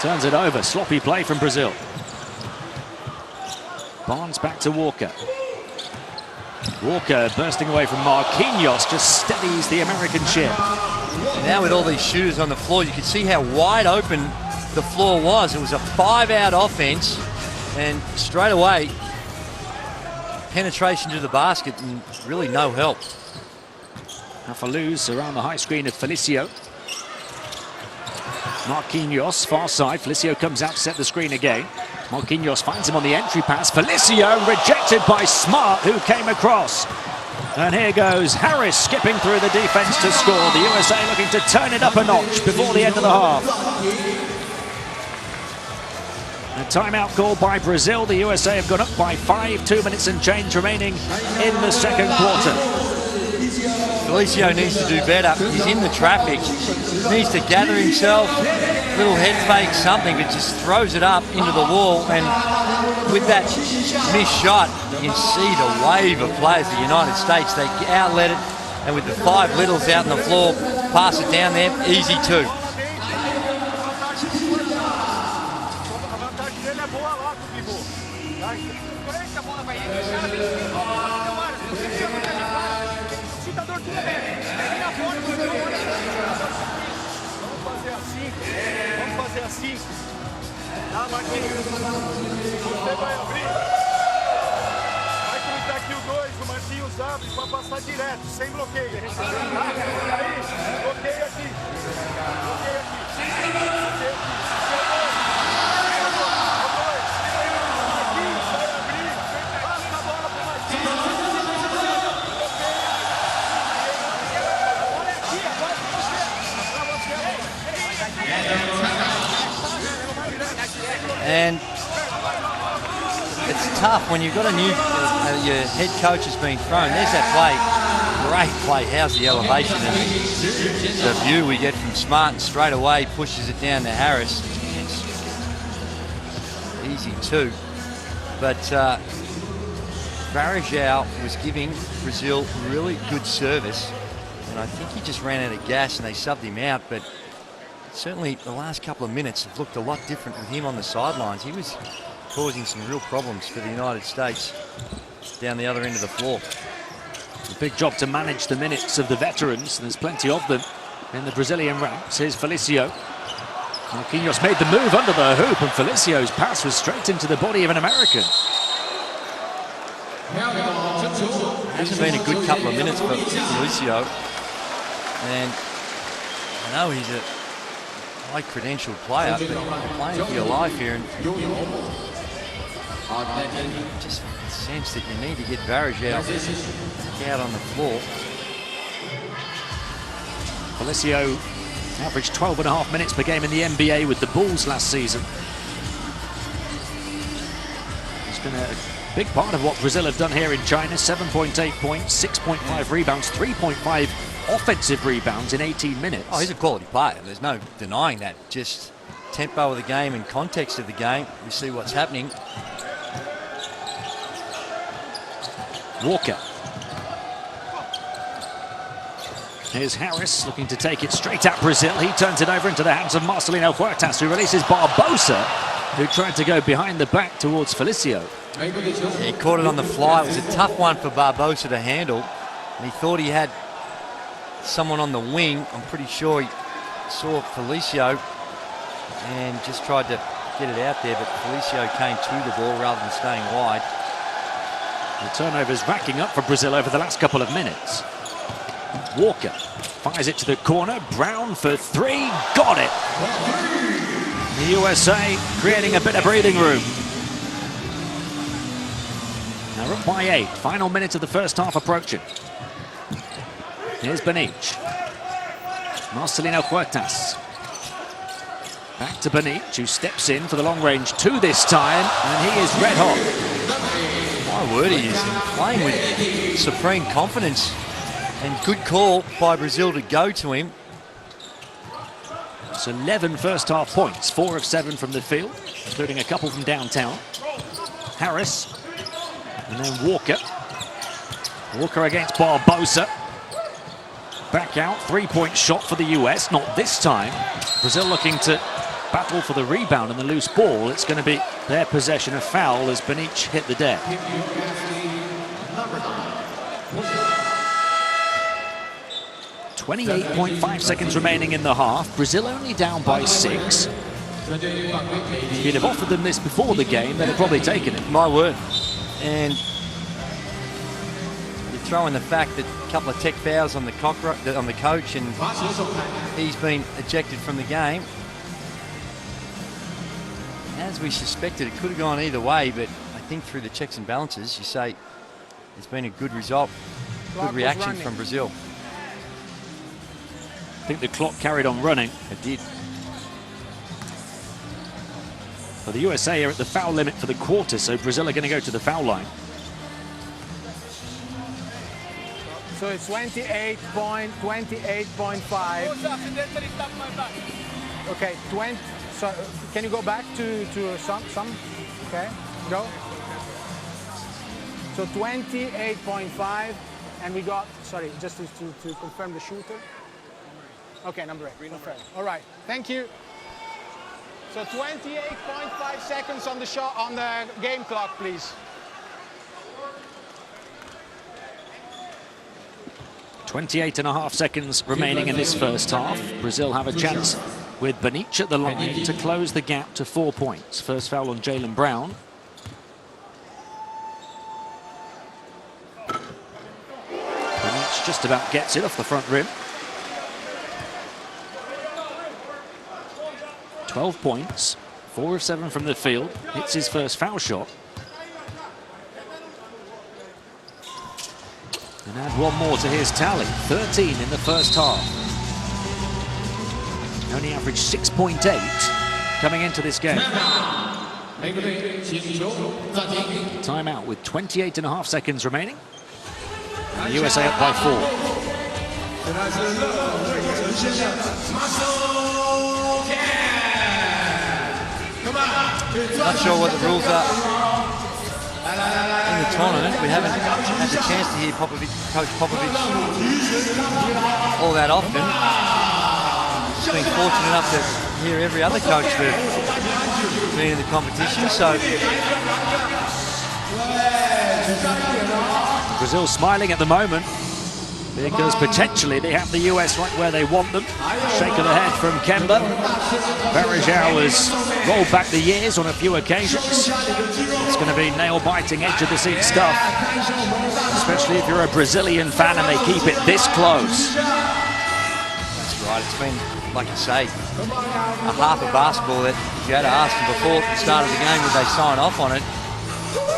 turns it over. Sloppy play from Brazil. Barnes back to Walker. Walker bursting away from Marquinhos, just steadies the American ship. Now with all these shooters on the floor, you can see how wide open the floor was. It was a 5-out offense, and straight away penetration to the basket and really no help. Afaluz around the high screen of Felicio. Marquinhos, far side. Felicio comes out to set the screen again. Marquinhos finds him on the entry pass. Felicio rejected by Smart, who came across. And here goes Harris skipping through the defense to score. The USA looking to turn it up a notch before the end of the half. A timeout call by Brazil. The USA have gone up by 5, 2 minutes and change remaining in the second quarter. Felicio needs to do better. He's in the traffic. Needs to gather himself, little head fake, something, but just throws it up into the wall. And with that missed shot, you can see the wave of players of the United States. They outlet it, and with the 5 littles out on the floor, pass it down there, easy too. Vamos fazer assim. Tá, Marquinhos? Você vai abrir. Vai cruzar aqui o 2, o Marquinhos abre para passar direto, sem bloqueio. Aí, bloqueio aqui. Bloqueio aqui. Marquinhos vai abrir. Passa a bola pro Marquinhos. Olha aqui, agora pra você. And it's tough when you've got a new, your head coach has been thrown. There's that play, great play. How's the elevation and the view we get from Smart, and straight away pushes it down to Harris. It's easy too. But Varejao was giving Brazil really good service. And I think he just ran out of gas and they subbed him out. But certainly the last couple of minutes have looked a lot different with him on the sidelines. He was causing some real problems for the United States down the other end of the floor. A big job to manage the minutes of the veterans. There's plenty of them in the Brazilian ranks. Here's Felicio. Marquinhos made the move under the hoop, and Felicio's pass was straight into the body of an American. Hasn't been a good couple of minutes for Felicio. And I know he's a high-credentialed player, but you're playing for your life here, and just sense that you need to get Varejao out on the floor. Felicio averaged 12.5 minutes per game in the NBA with the Bulls last season. He's been a big part of what Brazil have done here in China. 7.8 points, 6.5 rebounds, 3.5 offensive rebounds in 18 minutes. Oh, he's a quality player. There's no denying that. Just tempo of the game and context of the game. We see what's happening. Walker. Here's Harris looking to take it straight at Brazil. He turns it over into the hands of Marcelino Huertas, who releases Barbosa, who tried to go behind the back towards Felicio. He caught it on the fly. It was a tough one for Barbosa to handle. And he thought he had someone on the wing. I'm pretty sure he saw Felicio and just tried to get it out there, but Felicio came to the ball rather than staying wide. The turnovers racking up for Brazil over the last couple of minutes. Walker fires it to the corner. Brown for 3. Got it. The USA creating a bit of breathing room. Now up by 8. Final minute of the first half approaching. Here's Benic. Marcelino Huertas. Back to Benic, who steps in for the long range 2 this time, and he is red hot. My word, he is playing with supreme confidence, and good call by Brazil to go to him. It's 11 first half points, 4 of 7 from the field, including a couple from downtown. Harris, and then Walker. Walker against Barbosa. Back out, 3-point shot for the US, not this time. Brazil looking to battle for the rebound and the loose ball. It's going to be their possession. A foul as Benic hit the deck. 28.5 seconds remaining in the half. Brazil only down by 6. If you'd have offered them this before the game, they'd have probably taken it. My word. And throw in the fact that a couple of tech fouls on the coach, and he's been ejected from the game. As we suspected, it could have gone either way, but I think through the checks and balances, you say it's been a good result, good reaction from Brazil. I think the clock carried on running. It did. But the USA are at the foul limit for the quarter, so Brazil are going to go to the foul line. So it's 28.5. Okay, 20. So can you go back to some? Okay, go. So 28.5, and we got, sorry, just to confirm the shooter. Okay, number 8. Confirmed. All right, thank you. So 28.5 seconds on the shot, on the game clock, please. 28.5 seconds remaining in this first half. Brazil have a chance with Benic at the line to close the gap to 4 points. First foul on Jaylen Brown. Benic just about gets it off the front rim. 12 points, 4 of 7 from the field. Hits his first foul shot. And add one more to his tally. 13 in the first half. Only averaged 6.8 coming into this game. Timeout with 28.5 seconds remaining. And the USA up by 4. Not sure what the rules are in the tournament. We haven't had the chance to hear Coach Popovich all that often. Just been fortunate enough to hear every other coach that's been in the competition. So Brazil smiling at the moment because potentially they have the US right where they want them. Shake of the head from Kemba. Varejao has rolled back the years on a few occasions. It's going to be nail-biting, edge-of-the-seat stuff, especially if you're a Brazilian fan and they keep it this close. that's right. It's been, like you say, a half of basketball that if you had to ask them before the start of the game would they sign off on it,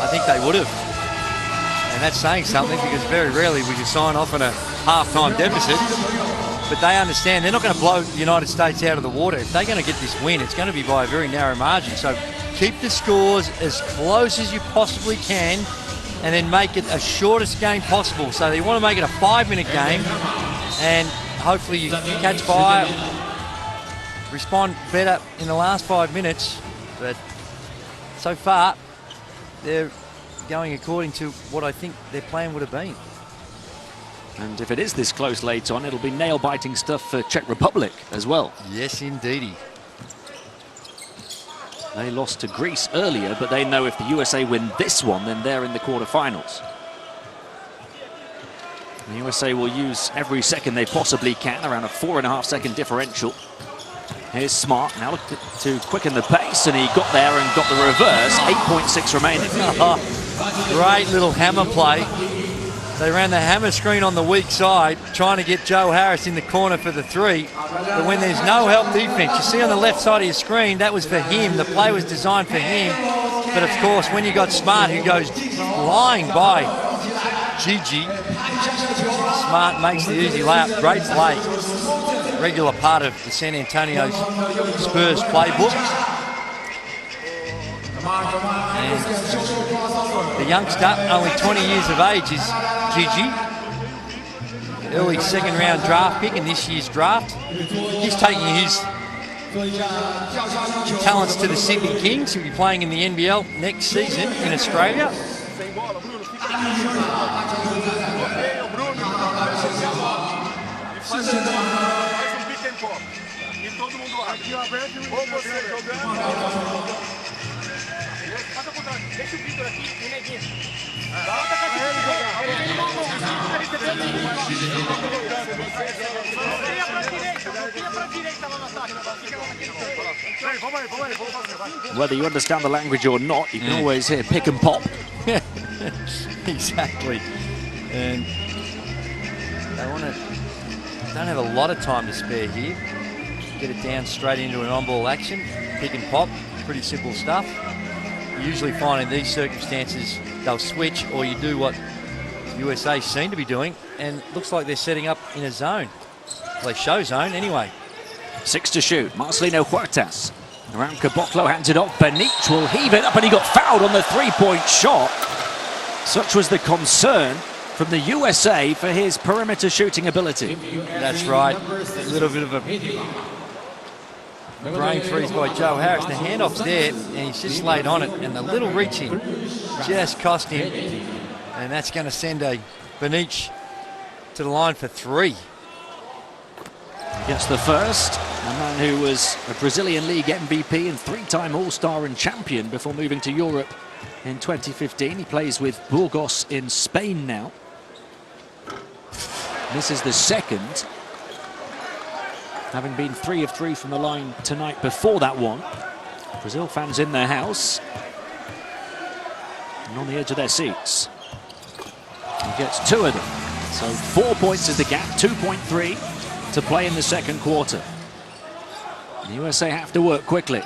I think they would have. And that's saying something because very rarely would you sign off on a half-time deficit. But they understand they're not going to blow the United States out of the water. If they're going to get this win, it's going to be by a very narrow margin. So keep the scores as close as you possibly can and then make it as shortest game possible. So they want to make it a 5-minute game and hopefully you catch fire, respond better in the last 5 minutes. But so far, they're going according to what I think their plan would have been. And if it is this close late on, it'll be nail-biting stuff for Czech Republic as well. Yes, indeedy. They lost to Greece earlier, but they know if the USA win this one, then they're in the quarterfinals. The USA will use every second they possibly can, around a 4.5-second differential. Here's Smart, now to quicken the pace, and he got there and got the reverse. 8.6 remaining. Great little hammer play. They ran the hammer screen on the weak side, trying to get Joe Harris in the corner for the 3. But when there's no help defense, you see on the left side of your screen, that was for him. The play was designed for him. But of course, when you got Smart, who goes flying by Gigi, Smart makes the easy layup. Great play. Regular part of the San Antonio Spurs playbook. And the youngster, only 20 years of age, is Gigi. Early second-round draft pick in this year's draft. He's taking his talents to the Sydney Kings. He'll be playing in the NBL next season in Australia. Whether you understand the language or not, you can always hear pick and pop. Exactly. And don't have a lot of time to spare here. Get it down straight into an on-ball action, pick and pop, pretty simple stuff. You usually find in these circumstances they'll switch, or you do what USA seem to be doing, and it looks like they're setting up in a zone. Well, they show zone anyway. 6 to shoot. Marcelino Huertas. Around Caboclo, hands it off. Benich will heave it up, and he got fouled on the three-point shot. Such was the concern from the USA for his perimeter shooting ability. That's right. A little bit of a brain freeze by Joe Harris. The handoff's there, and he's just laid on it, and the little reaching just cost him. And that's going to send a Benich to the line for 3. Gets the first. A man who was a Brazilian League MVP and 3-time All-Star and champion before moving to Europe in 2015. He plays with Burgos in Spain now. This is the second, having been 3 of 3 from the line tonight before that one. Brazil fans in their house and on the edge of their seats. He gets 2 of them. So 4 points is the gap, 2.3 to play in the second quarter. The USA have to work quickly.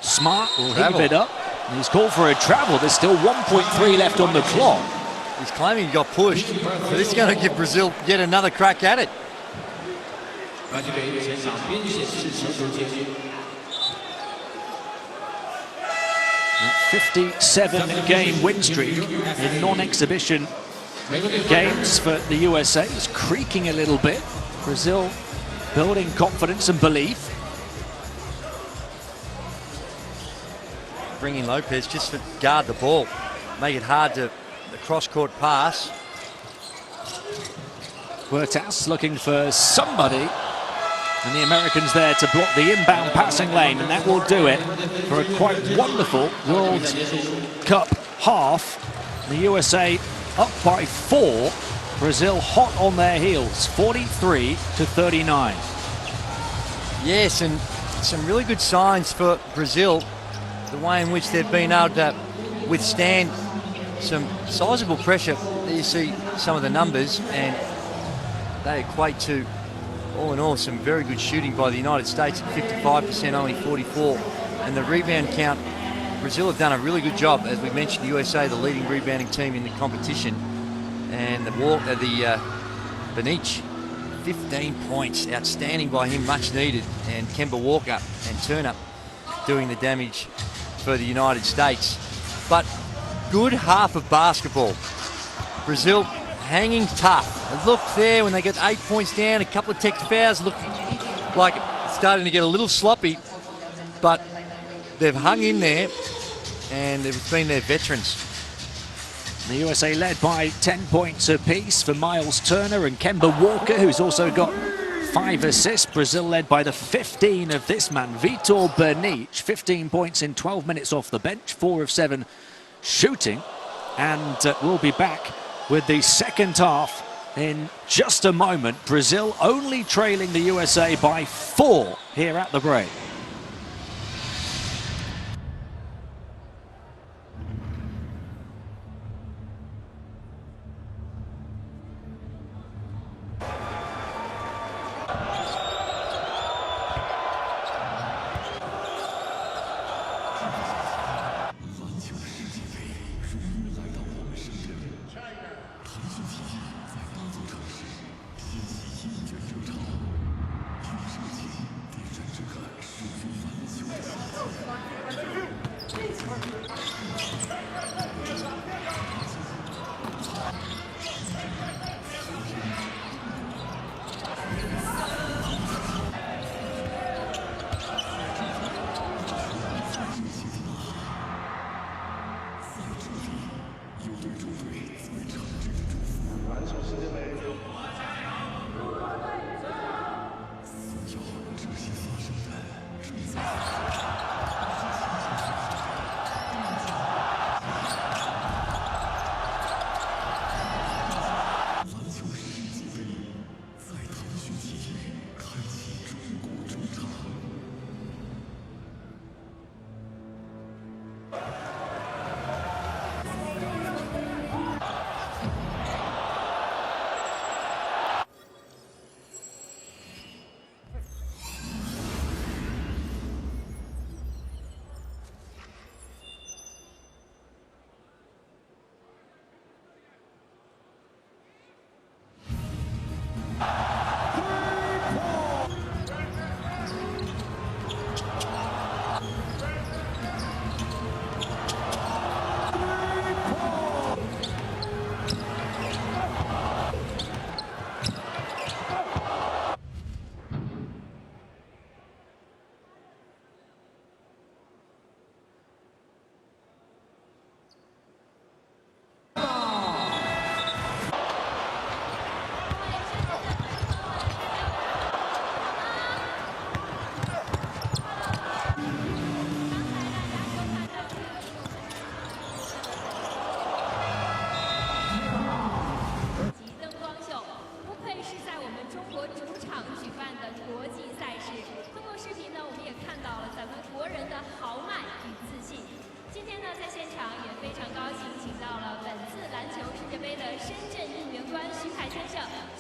Smart will heave it up. And he's called for a travel. There's still 1.3 left on the clock. He's claiming he got pushed, but it's going to give Brazil yet another crack at it. 57-game win streak in non-exhibition games for the USA is creaking a little bit. Brazil building confidence and belief. Bring in Lopez just to guard the ball, make it hard to the cross-court pass. Huertas looking for somebody, and the Americans there to block the inbound passing lane, and that will do it for a quite wonderful World Cup half. The USA up by 4, Brazil hot on their heels, 43-39. Yes, and some really good signs for Brazil, the way in which they've been able to withstand some sizable pressure. There you see some of the numbers, and they equate to, all in all, some very good shooting by the United States at 55%, only 44. And the rebound count, Brazil have done a really good job. As we mentioned, the USA, the leading rebounding team in the competition. And the Benich, 15 points, outstanding by him, much needed. And Kemba Walker and Turner doing the damage for the United States. But good half of basketball. Brazil hanging tough. Look there when they get 8 points down, a couple of tech fouls, look like it's starting to get a little sloppy, but they've hung in there and they've been their veterans. The USA led by 10 points apiece for Miles Turner and Kemba Walker, who's also got 5 assists. Brazil led by the 15 of this man, Vitor Benich, 15 points in 12 minutes off the bench, 4 of 7 shooting, and we'll be back with the second half in just a moment. Brazil only trailing the USA by 4 here at the break.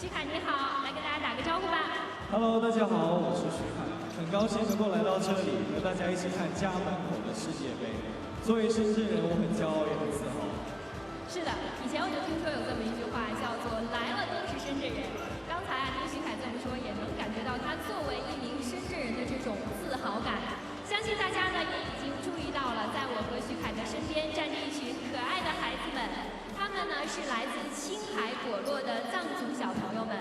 徐凯你好，来跟大家打个招呼吧。Hello， 大家好，我是徐凯，很高兴能够来到这里，和大家一起看家门口的世界杯。作为深圳人，我很骄傲也很自豪。是的，以前我就听说有这么一句话，叫做“来了都是深圳人”。刚才听徐凯这么说，也能感觉到他作为一名深圳人的这种自豪感。相信大家呢也已经注意到了，在我和徐凯的身边站着一群可爱的孩子们，他们呢是来自青海果洛的藏族小朋友们。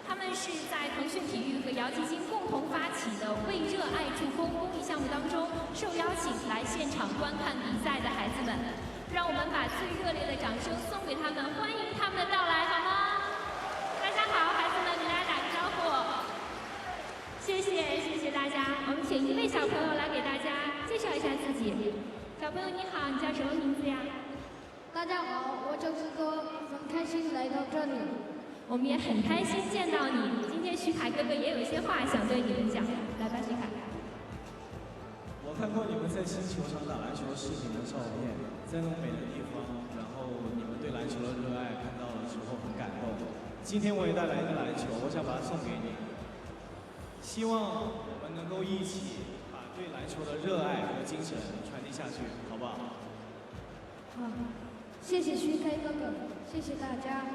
他们是在腾讯体育和姚基金共同发起的“为热爱助攻”公益项目当中，受邀请来现场观看比赛的孩子们。让我们把最热烈的掌声送给他们，欢迎他们的到来，好吗？大家好，孩子们，给大家打个招呼。谢谢大家。我们请一位小朋友来给大家介绍一下自己。小朋友你好，你叫什么名字呀？大家好，我叫哥哥，很开心来到这里。我们也很开心见到你。今天徐凯哥哥也有一些话想对你们讲，来吧，徐凯。我看过你们在新球场打篮球视频的照片，在那么美的地方，然后你们对篮球的热爱看到了之后很感动。今天我也带来一个篮球，我想把它送给你。希望我们能够一起把对篮球的热爱和精神传递下去，好不好？好，谢谢徐凯哥哥，谢谢大家。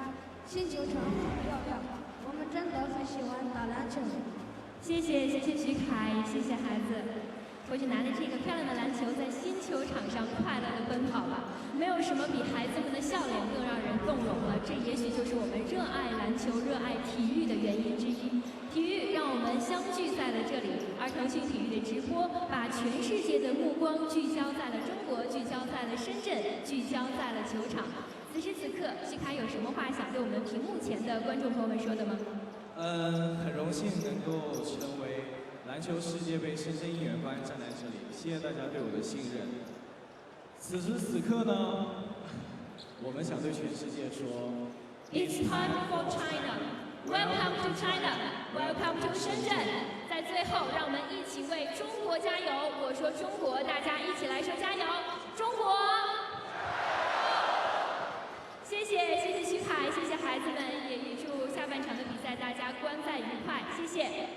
新球场很漂亮，我们真的很喜欢打篮球。谢谢徐凯，谢谢孩子。过去拿着这个漂亮的篮球，在新球场上快乐地奔跑吧。没有什么比孩子们的笑脸更让人动容了。这也许就是我们热爱篮球、热爱体育的原因之一。体育让我们相聚在了这里，而腾讯体育的直播把全世界的目光聚焦在了中国，聚焦在了深圳，聚焦在了球场。此时此刻，徐凯有什么话想对我们屏幕前的观众朋友们说的吗？很荣幸能够成为篮球世界杯深圳应援官站在这里，谢谢大家对我的信任。此时此刻呢，我们想对全世界说 It's time for China. Welcome to China. Welcome to 深圳。在最后，让我们一起为中国加油！我说中国，大家一起来说加油！中国！谢谢徐凯，谢谢孩子们，也预祝下半场的比赛大家观赛愉快，谢谢。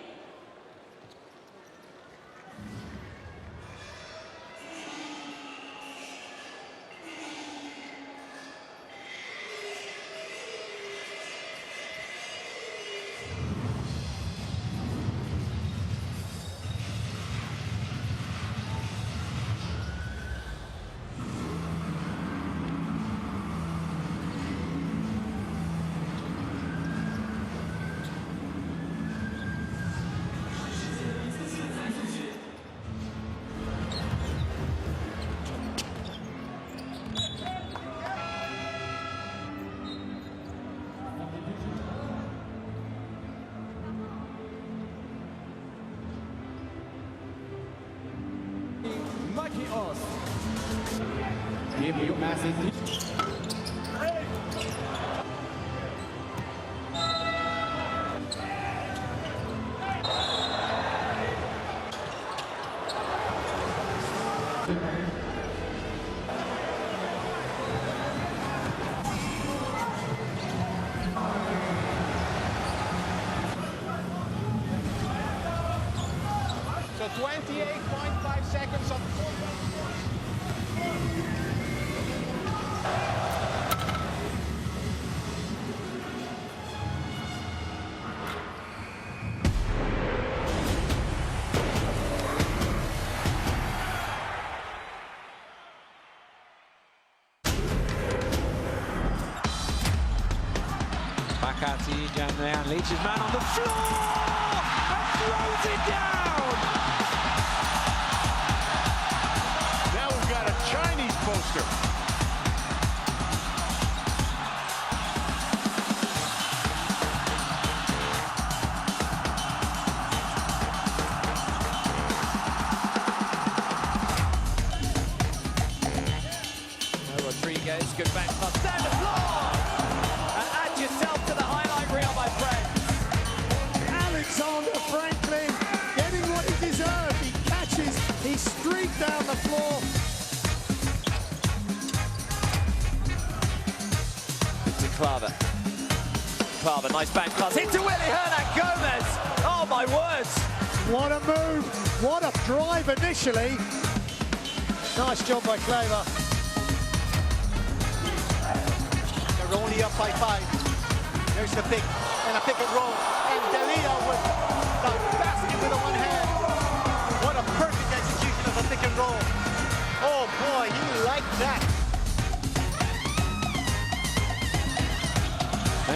Give you message. So 28.5 seconds of Back out to Yijan now, leads his man on the floor and throws it down! Now we've got a Chinese poster. Rodriguez, good back pass down the floor! And add yourself to the highlight reel, my friend. Alexander Franklin getting what he deserved. He catches, he streaked down the floor. To Claver. Carver, nice bank pass into Willie Hernan Gomez. Oh my words! What a move, what a drive initially. Nice job by Claver. They're only up by 5. There's the pick, and a pick and roll. And Delio with the basket with the one hand. What a perfect execution of a pick and roll. Oh boy, he liked that.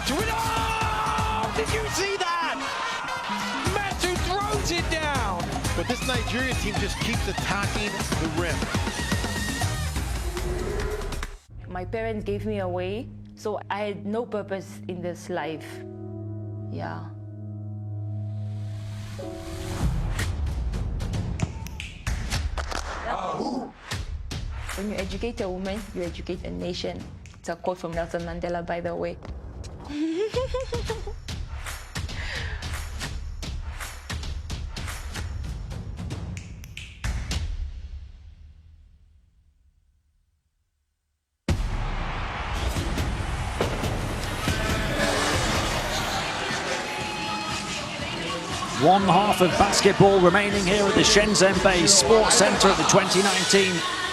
Oh, did you see that? Matu throws it down. But this Nigerian team just keeps attacking the rim. My parents gave me away, so I had no purpose in this life. Yeah. When you educate a woman, you educate a nation. It's a quote from Nelson Mandela, by the way. One half of basketball remaining here at the Shenzhen-based Sports Center at the 2019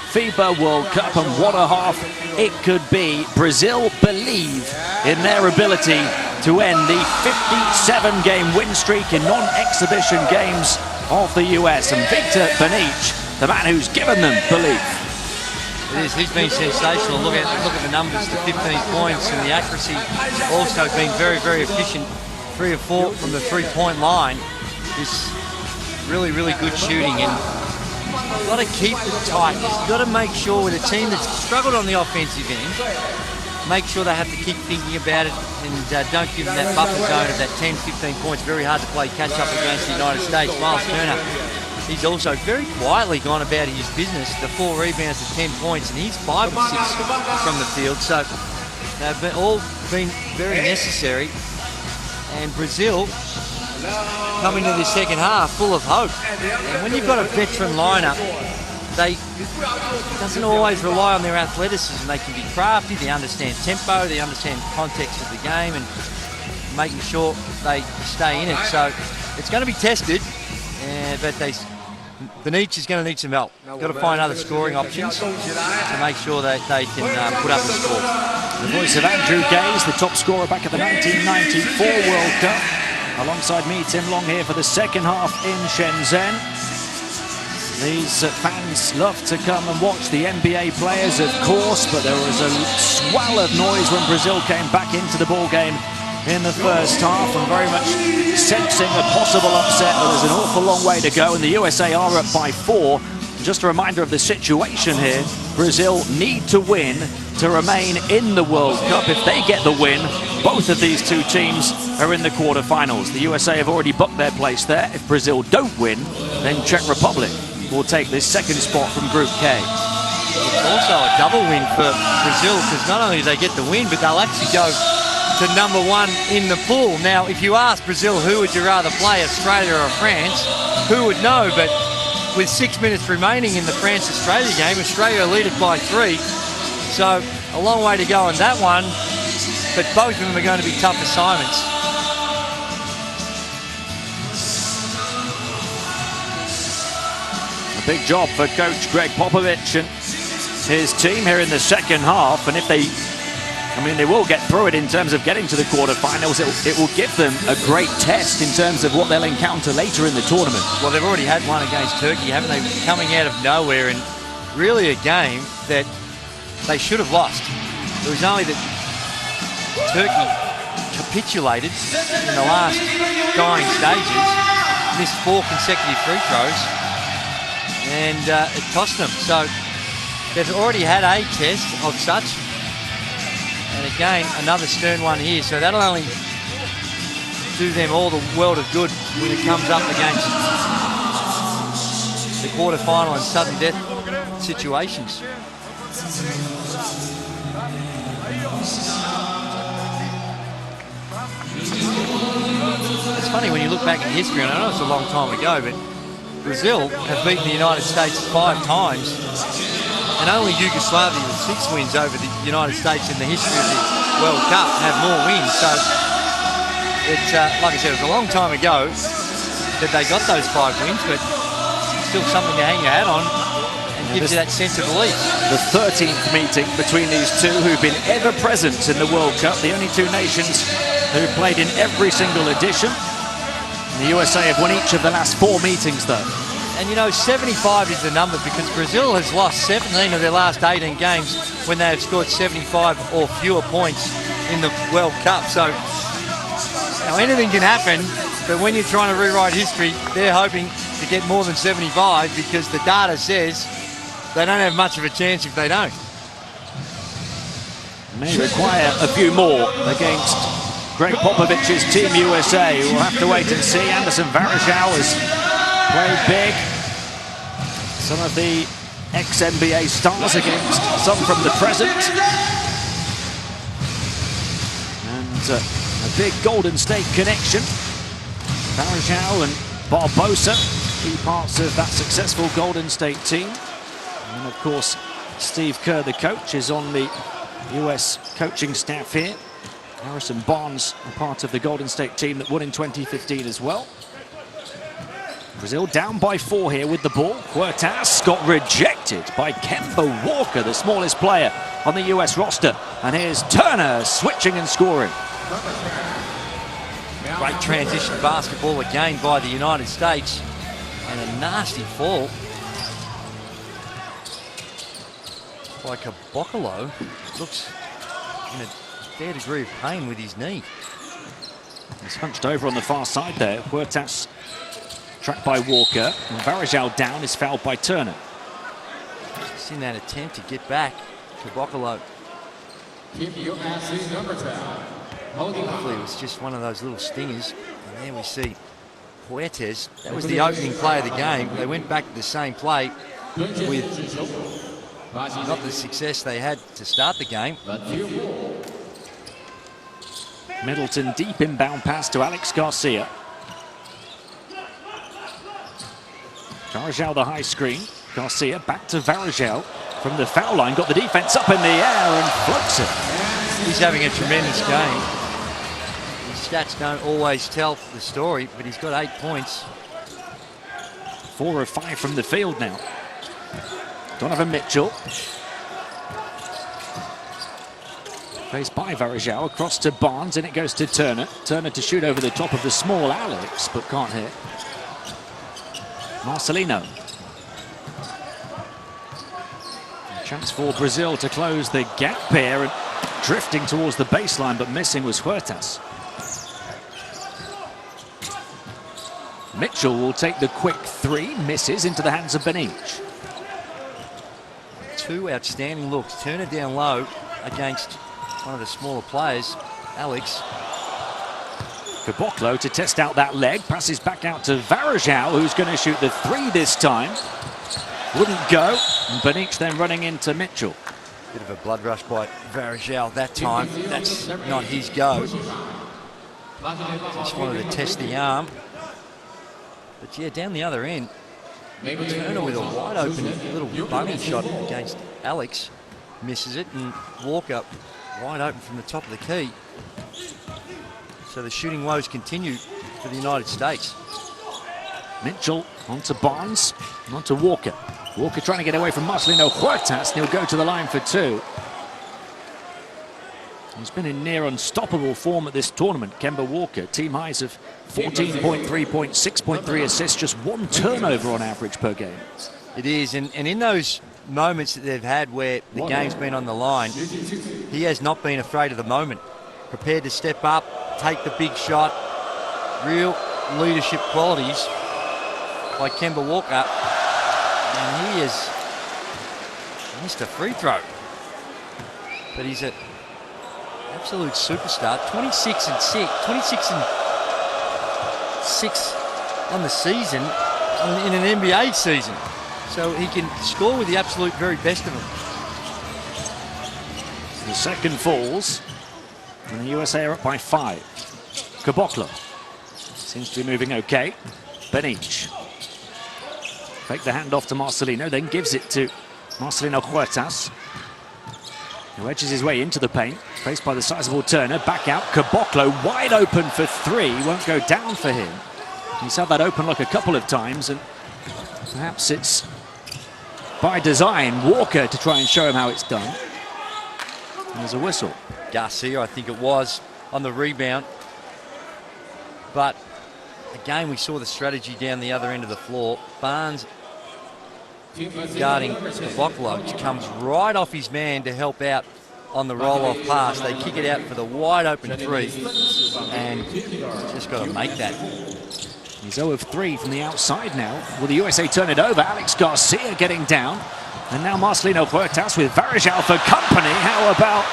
FIBA World Cup, and what a half it could be. Brazil believe in their ability to end the 57-game win streak in non-exhibition games of the US, and Victor Benich, the man who's given them belief. It is, he's been sensational. Look at the numbers, the 15 points, and the accuracy also being very, very efficient. 3 of 4 from the three-point line. Is really, really good shooting, and you've got to keep it tight. You've got to make sure with a team that's struggled on the offensive end, make sure they have to keep thinking about it and don't give them that buffer zone of that 10, 15 points. Very hard to play catch up against the United States. Miles Turner, he's also very quietly gone about his business. The 4 rebounds to 10 points, and he's 5 of 6 from the field. So they've all been very necessary. And Brazil coming to the second half full of hope. And when you've got a veteran lineup, they doesn't always rely on their athleticism. They can be crafty, they understand tempo, they understand context of the game, and making sure they stay in it. So it's going to be tested, but Benich is going to need some help. Got to find other scoring options to make sure that they can put up a score. The voice of Andrew Gaze, the top scorer back at the 1994 World Cup. Alongside me, Tim Long here for the second half in Shenzhen. These fans love to come and watch the NBA players, of course, but there was a swell of noise when Brazil came back into the ball game in the first half, and very much sensing a possible upset, but there's an awful long way to go, and the USA are up by 4. Just a reminder of the situation here. Brazil need to win to remain in the World Cup. If they get the win, both of these two teams are in the quarterfinals. The USA have already booked their place there. If Brazil don't win, then Czech Republic will take this second spot from Group K. It's also a double win for Brazil, because not only do they get the win, but they'll actually go to #1 in the pool. Now, if you ask Brazil, who would you rather play, Australia or France, who would know? But with 6 minutes remaining in the France-Australia game, Australia lead it by 3. So a long way to go on that one, but both of them are going to be tough assignments. A big job for coach Greg Popovich and his team here in the second half, and if they will get through it in terms of getting to the quarterfinals. It will give them a great test in terms of what they'll encounter later in the tournament. Well, they've already had one against Turkey, haven't they? Coming out of nowhere, and really a game that they should have lost. It was only that Turkey capitulated in the last dying stages, missed 4 consecutive free throws, and it cost them. So they've already had a test of such. And again, another stern one here. So that'll only do them all the world of good when it comes up against the quarterfinal and sudden death situations. It's funny when you look back in history, and I know it's a long time ago, but Brazil have beaten the United States 5 times. And only Yugoslavia with 6 wins over the United States in the history of the World Cup have more wins. So like I said, it was a long time ago that they got those 5 wins, but still something to hang your hat on and gives you that sense of belief. The 13th meeting between these two who've been ever present in the World Cup, the only two nations who played in every single edition. And the USA have won each of the last 4 meetings, though. And you know, 75 is the number because Brazil has lost 17 of their last 18 games when they have scored 75 or fewer points in the World Cup. So, you know, anything can happen, but when you're trying to rewrite history, they're hoping to get more than 75 because the data says they don't have much of a chance if they don't. May require a few more against Greg Popovich's Team USA. We'll have to wait and see. Anderson Varejao has played big. Some of the ex-NBA stars against some from the present. And a big Golden State connection. Varejao and Barbosa, key parts of that successful Golden State team. And of course, Steve Kerr, the coach, is on the US coaching staff here. Harrison Barnes, a part of the Golden State team that won in 2015 as well. Brazil down by 4 here with the ball. Huertas got rejected by Kemba Walker, the smallest player on the US roster. And here's Turner switching and scoring. Great transition basketball again by the United States. And a nasty fall by Caboclo. Looks in a fair degree of pain with his knee. He's hunched over on the far side there. Huertas trapped by Walker. And Varejao down is fouled by Turner. Just in that attempt to get back, Caboclo. Hopefully it was just one of those little stingers. And there we see Huertas. That was the opening play of the game. They went back to the same play with not the success they had to start the game. Middleton deep inbound pass to Alex Garcia. Varejao the high screen. Garcia back to Varejao from the foul line. Got the defense up in the air and floats it. He's having a tremendous game. His stats don't always tell the story, but he's got 8 points. 4 of 5 from the field now. Donovan Mitchell. Faced by Varejao, across to Barnes, and it goes to Turner. Turner to shoot over the top of the small Alex, but can't hit. Marcelino. A chance for Brazil to close the gap here, and drifting towards the baseline, but missing was Huertas. Mitchell will take the quick 3, misses into the hands of Benich. 2 outstanding looks. Turner down low against one of the smaller players, Alex. Caboclo to test out that leg, passes back out to Varejao, who's going to shoot the 3 this time. Wouldn't go, and Benich then running into Mitchell. Bit of a blood rush by Varejao that time. That's not his go. Just wanted to test the arm. But yeah, down the other end, Turner with a wide open little bunny shot against Alex. Misses it, and Walker wide open from the top of the key. So the shooting woes continue for the United States. Mitchell onto Barnes, onto Walker. Walker trying to get away from Marcelino Huertas, and he'll go to the line for 2. He's been in near unstoppable form at this tournament, Kemba Walker. Team highs of 14.3 points, 6.3 assists, just 1 turnover on average per game. It is, and in those moments that they've had where the game's been on the line, he has not been afraid of the moment. Prepared to step up, take the big shot. Real leadership qualities by Kemba Walker. And he has missed a free throw. But he's an absolute superstar. 26 and 6 on the season in an NBA season. So he can score with the absolute very best of them. The second falls, and the USA are up by 5. Caboclo seems to be moving okay. Benich. Fake the handoff to Marcelino, then gives it to Marcelino Huertas, who edges his way into the paint. Faced by the sizable Turner, back out, Caboclo wide open for three, won't go down for him. He's had that open look a couple of times, and perhaps it's by design, Walker to try and show him how it's done. And there's a whistle. Garcia, I think it was, on the rebound. But again, we saw the strategy down the other end of the floor. Barnes guarding Caboclo, which comes right off his man to help out on the roll-off pass. They kick it out for the wide-open three, and just got to make that. He's 0 of 3 from the outside now. Will the USA turn it over? Alex Garcia getting down. And now Marcelino Huertas with Varejao for company. How about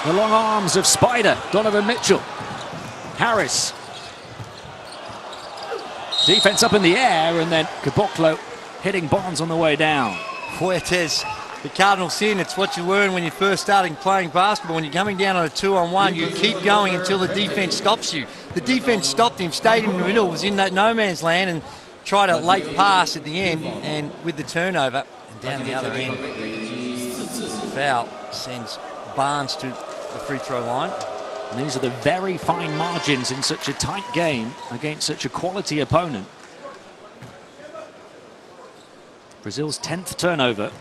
the long arms of Spider, Donovan Mitchell? Harris. Defense up in the air, and then Caboclo hitting Barnes on the way down. Huertas, the cardinal sin. It's what you learn when you're first starting playing basketball. When you're coming down on a 2-on-1, you keep going until the defense stops you. The defense stopped him, stayed in the middle, was in that no man's land, and tried a late pass at the end, and with the turnover, and down the other end, foul sends Barnes to the free throw line. And these are the very fine margins in such a tight game against such a quality opponent. Brazil's 10th turnover.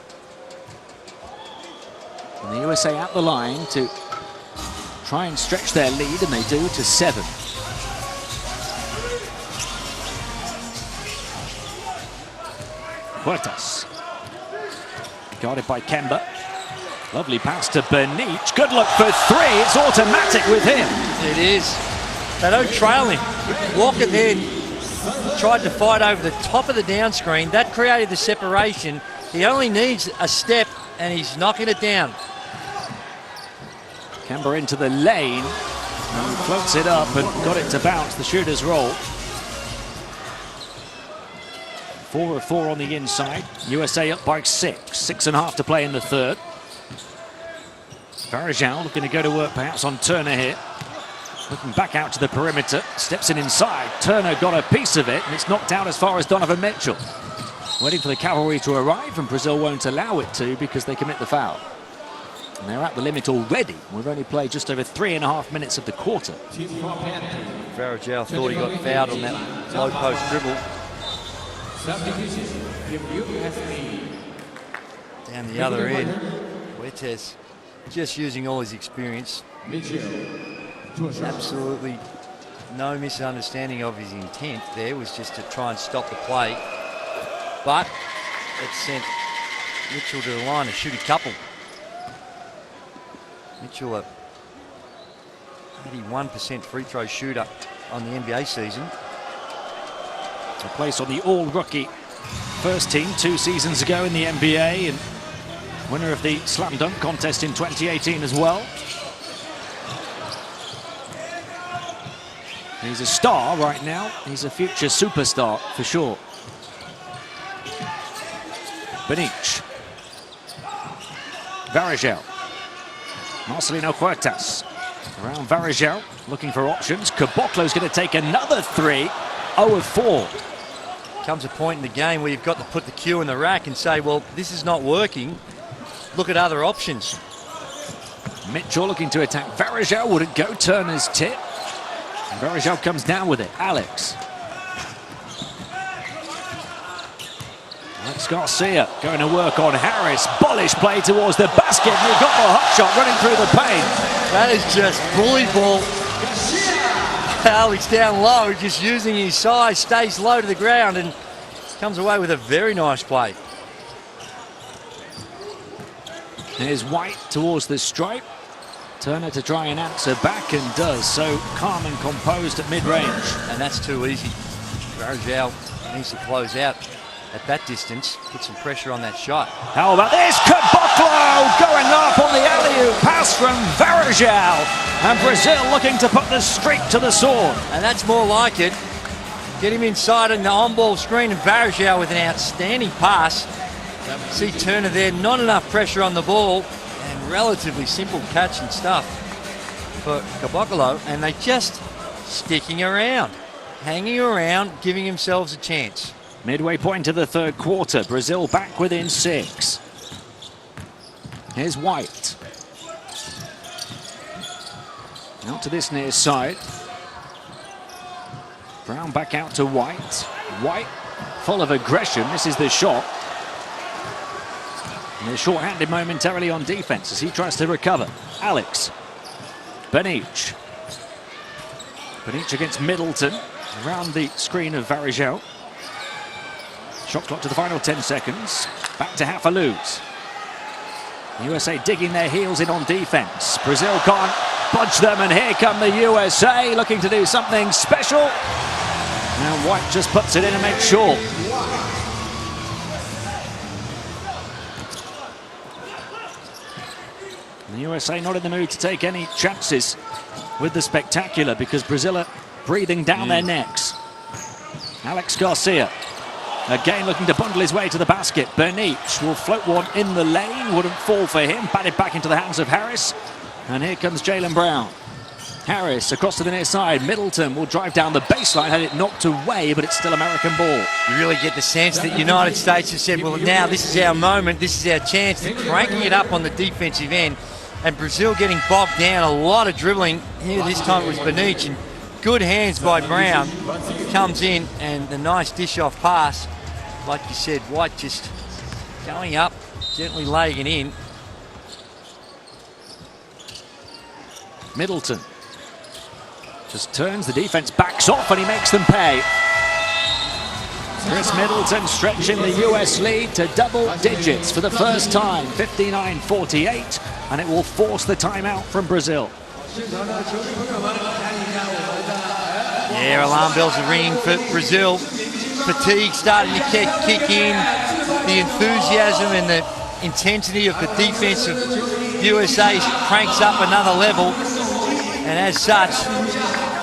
And the USA at the line to try and stretch their lead, and they do, to 7. Huertas. Guarded by Kemba. Lovely pass to Bernice. Good look for three. It's automatic with him. It is. They don't trail him. Walker then tried to fight over the top of the down screen. That created the separation. He only needs a step, and he's knocking it down. Kemba into the lane, and floats it up and got it to bounce. The shooter's roll. 4 of 4 on the inside. USA up by 6. 6.5 to play in the third. Varejao looking to go to work perhaps on Turner here. Looking back out to the perimeter. Steps in inside. Turner got a piece of it, and it's knocked out as far as Donovan Mitchell. Waiting for the cavalry to arrive, and Brazil won't allow it to because they commit the foul. And they're at the limit already. We've only played just over 3.5 minutes of the quarter. Varejao thought he got fouled on that low post dribble. Down the other end, Huertas just using all his experience. Absolutely no misunderstanding of his intent there, was just to try and stop the play. But it sent Mitchell to the line to shoot a couple. Mitchell, a 81% free throw shooter on the NBA season. A place on the all-rookie first team 2 seasons ago in the NBA, and winner of the slam dunk contest in 2018 as well. He's a star right now. He's a future superstar for sure. Bernice. Varejao. Marcelino Huertas. Around Varejao, looking for options. Caboclo's going to take another 3. 0 of 4. Comes a point in the game where you've got to put the cue in the rack and say, well, this is not working. Look at other options. Mitchell looking to attack Varejao. Wouldn't go. Turner's tip. And Varejao comes down with it. Alex Garcia going to work on Harris. Bullish play towards the basket. And we've got the hot shot running through the paint. That is just bully ball. Alex down low, just using his size, stays low to the ground and comes away with a very nice play. There's White towards the stripe. Turner to try and answer back, and does so calm and composed at mid-range. And that's too easy. Varejao needs to close out at that distance, put some pressure on that shot. How about this? Caboclo going up on the alley-oop pass from Varejao. And Brazil looking to put the streak to the sword. And that's more like it. Get him inside in the on-ball screen, and Varejao with an outstanding pass. See Turner there, not enough pressure on the ball, and relatively simple catch and stuff for Caboclo. And they just sticking around, hanging around, giving themselves a chance. Midway point to the third quarter. Brazil back within 6. Here's White. Out to this near side. Brown back out to White. White full of aggression. This is the shot. And they're short-handed momentarily on defense as he tries to recover. Alex. Benich. Benich against Middleton. Around the screen of Varejao. Shot clock to the final 10 seconds. Back to Hafalouz. USA digging their heels in on defense. Brazil can't budge them, and here come the USA looking to do something special. And White just puts it in and makes sure. The USA not in the mood to take any chances with the spectacular because Brazil are breathing down their necks. Alex Garcia. Again looking to bundle his way to the basket. Benich will float one in the lane. Wouldn't fall for him. Batted back into the hands of Harris. And here comes Jaylen Brown. Harris across to the near side. Middleton will drive down the baseline. Had it knocked away, but it's still American ball. You really get the sense that the United States have said, well, now this is our moment. This is our chance. They're cranking it up on the defensive end. And Brazil getting bogged down. A lot of dribbling. Here this time it was Benich. And good hands by Brown. Comes in and the nice dish-off pass. Like you said, White just going up, gently laying it in. Middleton just turns, the defense backs off and he makes them pay. Chris Middleton stretching the US lead to double digits for the first time, 59-48, and it will force the timeout from Brazil. Yeah, alarm bells are ringing for Brazil. Fatigue starting to kick in. The enthusiasm and the intensity of the defense of USA cranks up another level. And as such,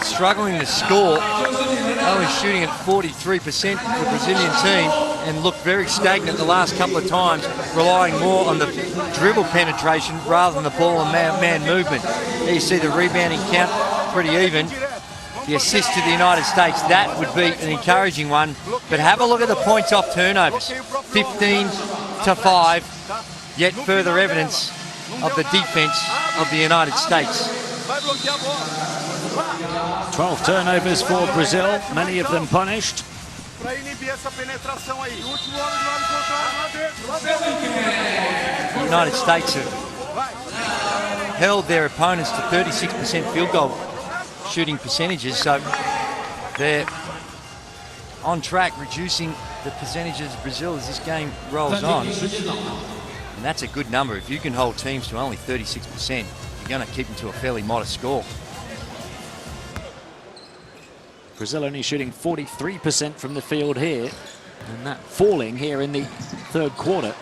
struggling to score. Only shooting at 43% for the Brazilian team and looked very stagnant the last couple of times, relying more on the dribble penetration rather than the ball and man movement. There you see the rebounding count pretty even. The assist to the United States, that would be an encouraging one. But have a look at the points off turnovers. 15-5, yet further evidence of the defense of the United States. 12 turnovers for Brazil, many of them punished. The United States have held their opponents to 36% field goal shooting percentages, so they're on track reducing the percentages of Brazil as this game rolls on. And that's a good number. If you can hold teams to only 36%, you're going to keep them to a fairly modest score. Brazil only shooting 43% from the field here, and that falling here in the third quarter.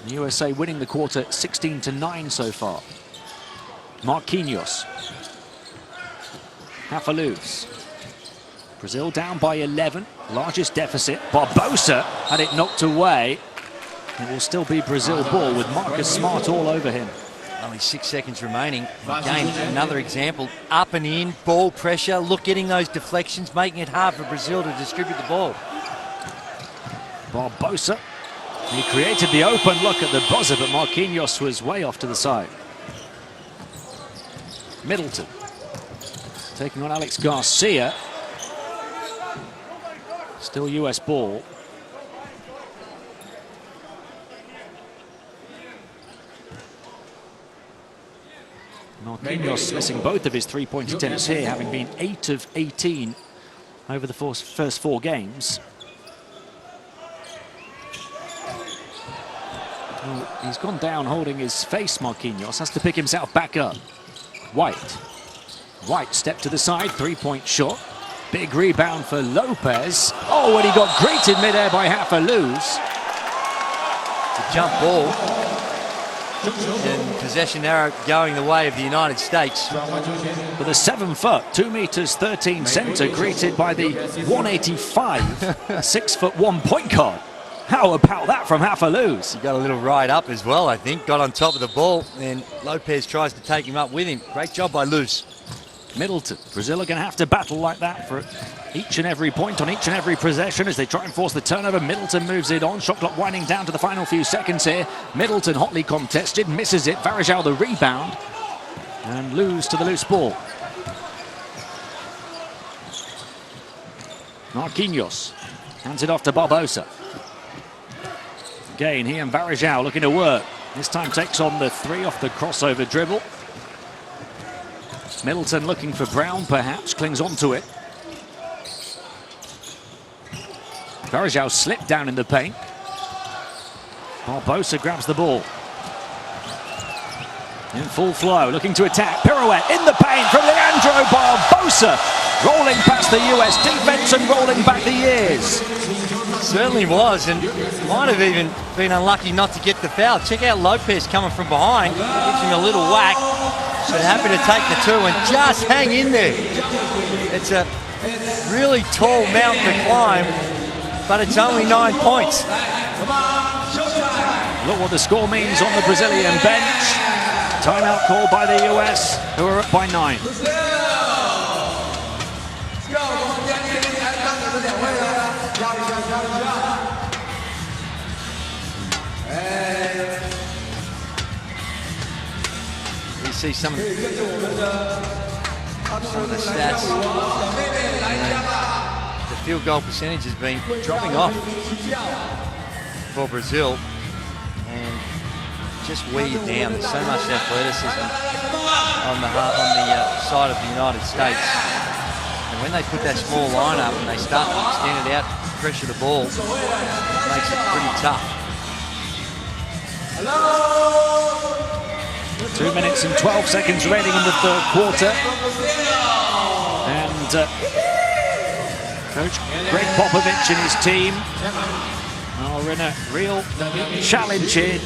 The USA winning the quarter 16-9 so far. Marquinhos. Hafalouz. Brazil down by 11, largest deficit. Barbosa had it knocked away. It will still be Brazil ball with Marcus Smart all over him. Only 6 seconds remaining. Again, another example. Up and in, ball pressure. Look, getting those deflections, making it hard for Brazil to distribute the ball. Barbosa. He created the open look at the buzzer, but Marquinhos was way off to the side. Middleton. Taking on Alex Garcia. Still US ball. Marquinhos missing both of his three-point attempts here, having been 8 of 18 over the first 4 games. Well, he's gone down holding his face, Marquinhos. Has to pick himself back up. White. White step to the side, three-point shot. Big rebound for Lopez. Oh, and he got greeted midair by Hafalouz. The jump ball. And possession arrow going the way of the United States. With a 7-foot, 2 meters 13 center, greeted by the 185, 6'1" point guard. How about that from Hafalouz? He got a little ride up as well, I think. Got on top of the ball, and Lopez tries to take him up with him. Great job by Luz. Middleton. Brazil are going to have to battle like that for each and every point on each and every possession as they try and force the turnover. Middleton moves it on. Shot clock winding down to the final few seconds here. Middleton hotly contested, misses it. Varejao the rebound. and lose to the loose ball. Marquinhos hands it off to Barbosa. Again, he and Varejão looking to work. This time takes on the three off the crossover dribble. Middleton looking for Brown, perhaps, clings onto it. Varejão slipped down in the paint. Barbosa grabs the ball. In full flow, looking to attack. Pirouette in the paint from Leandro Barbosa. Rolling past the US defense and rolling back the years. Certainly was, and might have even been unlucky not to get the foul. Check out Lopez coming from behind. Gives him a little whack. But happy to take the two and just hang in there. It's a really tall mountain to climb, but it's only 9 points. Look what the score means on the Brazilian bench. Timeout call by the US, who are up by 9. We see some of the stats. The field goal percentage has been dropping off for Brazil, and just wear you down. There's so much athleticism on the side of the United States, and when they put that small line up and they start to extend it out, pressure the ball, it makes it pretty tough. 2 minutes and 12 seconds remaining in the third quarter, and Coach Greg Popovich and his team are in a real challenge here.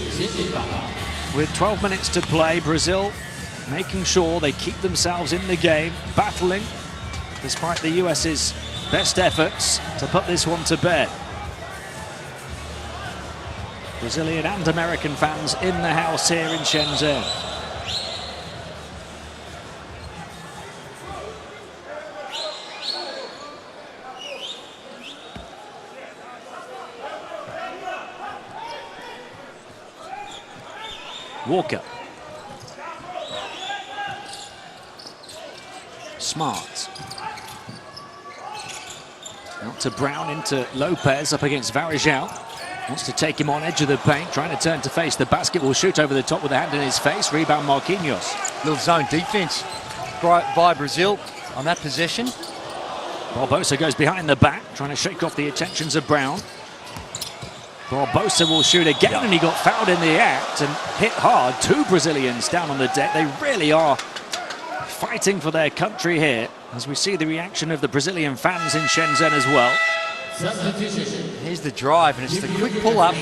With 12 minutes to play, Brazil making sure they keep themselves in the game, battling despite the US's best efforts to put this one to bed. Brazilian and American fans in the house here in Shenzhen. Walker. Smart. Out to Brown, into Lopez, up against Varejão. Wants to take him on edge of the paint, trying to turn to face the basket. Will shoot over the top with a hand in his face. Rebound Marquinhos. Little zone defense by Brazil on that possession. Barbosa goes behind the back, trying to shake off the attentions of Brown. Barbosa will shoot again, and he got fouled in the act and hit hard. 2 Brazilians down on the deck. They really are fighting for their country here, as we see the reaction of the Brazilian fans in Shenzhen as well. Here's the drive, and it's the quick pull-up.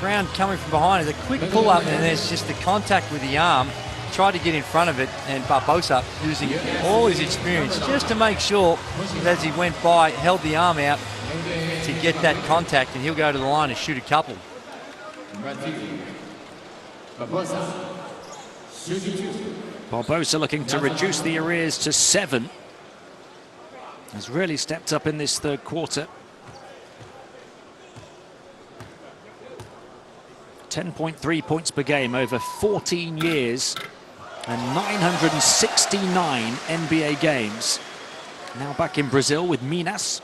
Brown coming from behind, the quick pull-up, and there's just the contact with the arm. Tried to get in front of it, and Barbosa, using all his experience just to make sure that as he went by, held the arm out to get that contact, and he'll go to the line and shoot a couple. Barbosa looking to reduce the arrears to 7. Has really stepped up in this third quarter. 10.3 points per game over 14 years and 969 NBA games. Now back in Brazil with Minas.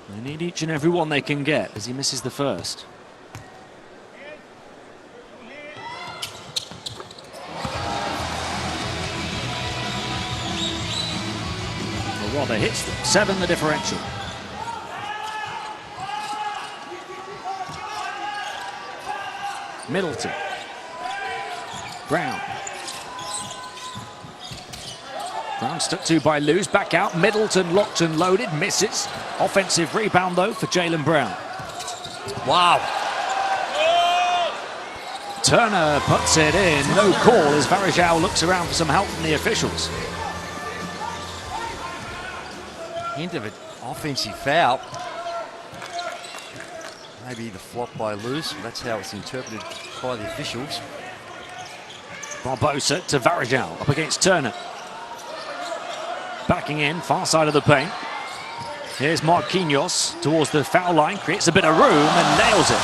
They need each and every one they can get as he misses the first. Or rather hits them. 7 the differential. Middleton. Brown. Brown stuck to by Luz, back out. Middleton locked and loaded, misses. Offensive rebound though for Jaylen Brown. Wow. Turner puts it in, no call as Varejão looks around for some help from the officials. Hint of an offensive foul. Maybe the flop by Luz, that's how it's interpreted by the officials. Barbosa to Varejão, up against Turner. Backing in, far side of the paint. Here's Marquinhos towards the foul line, creates a bit of room and nails it.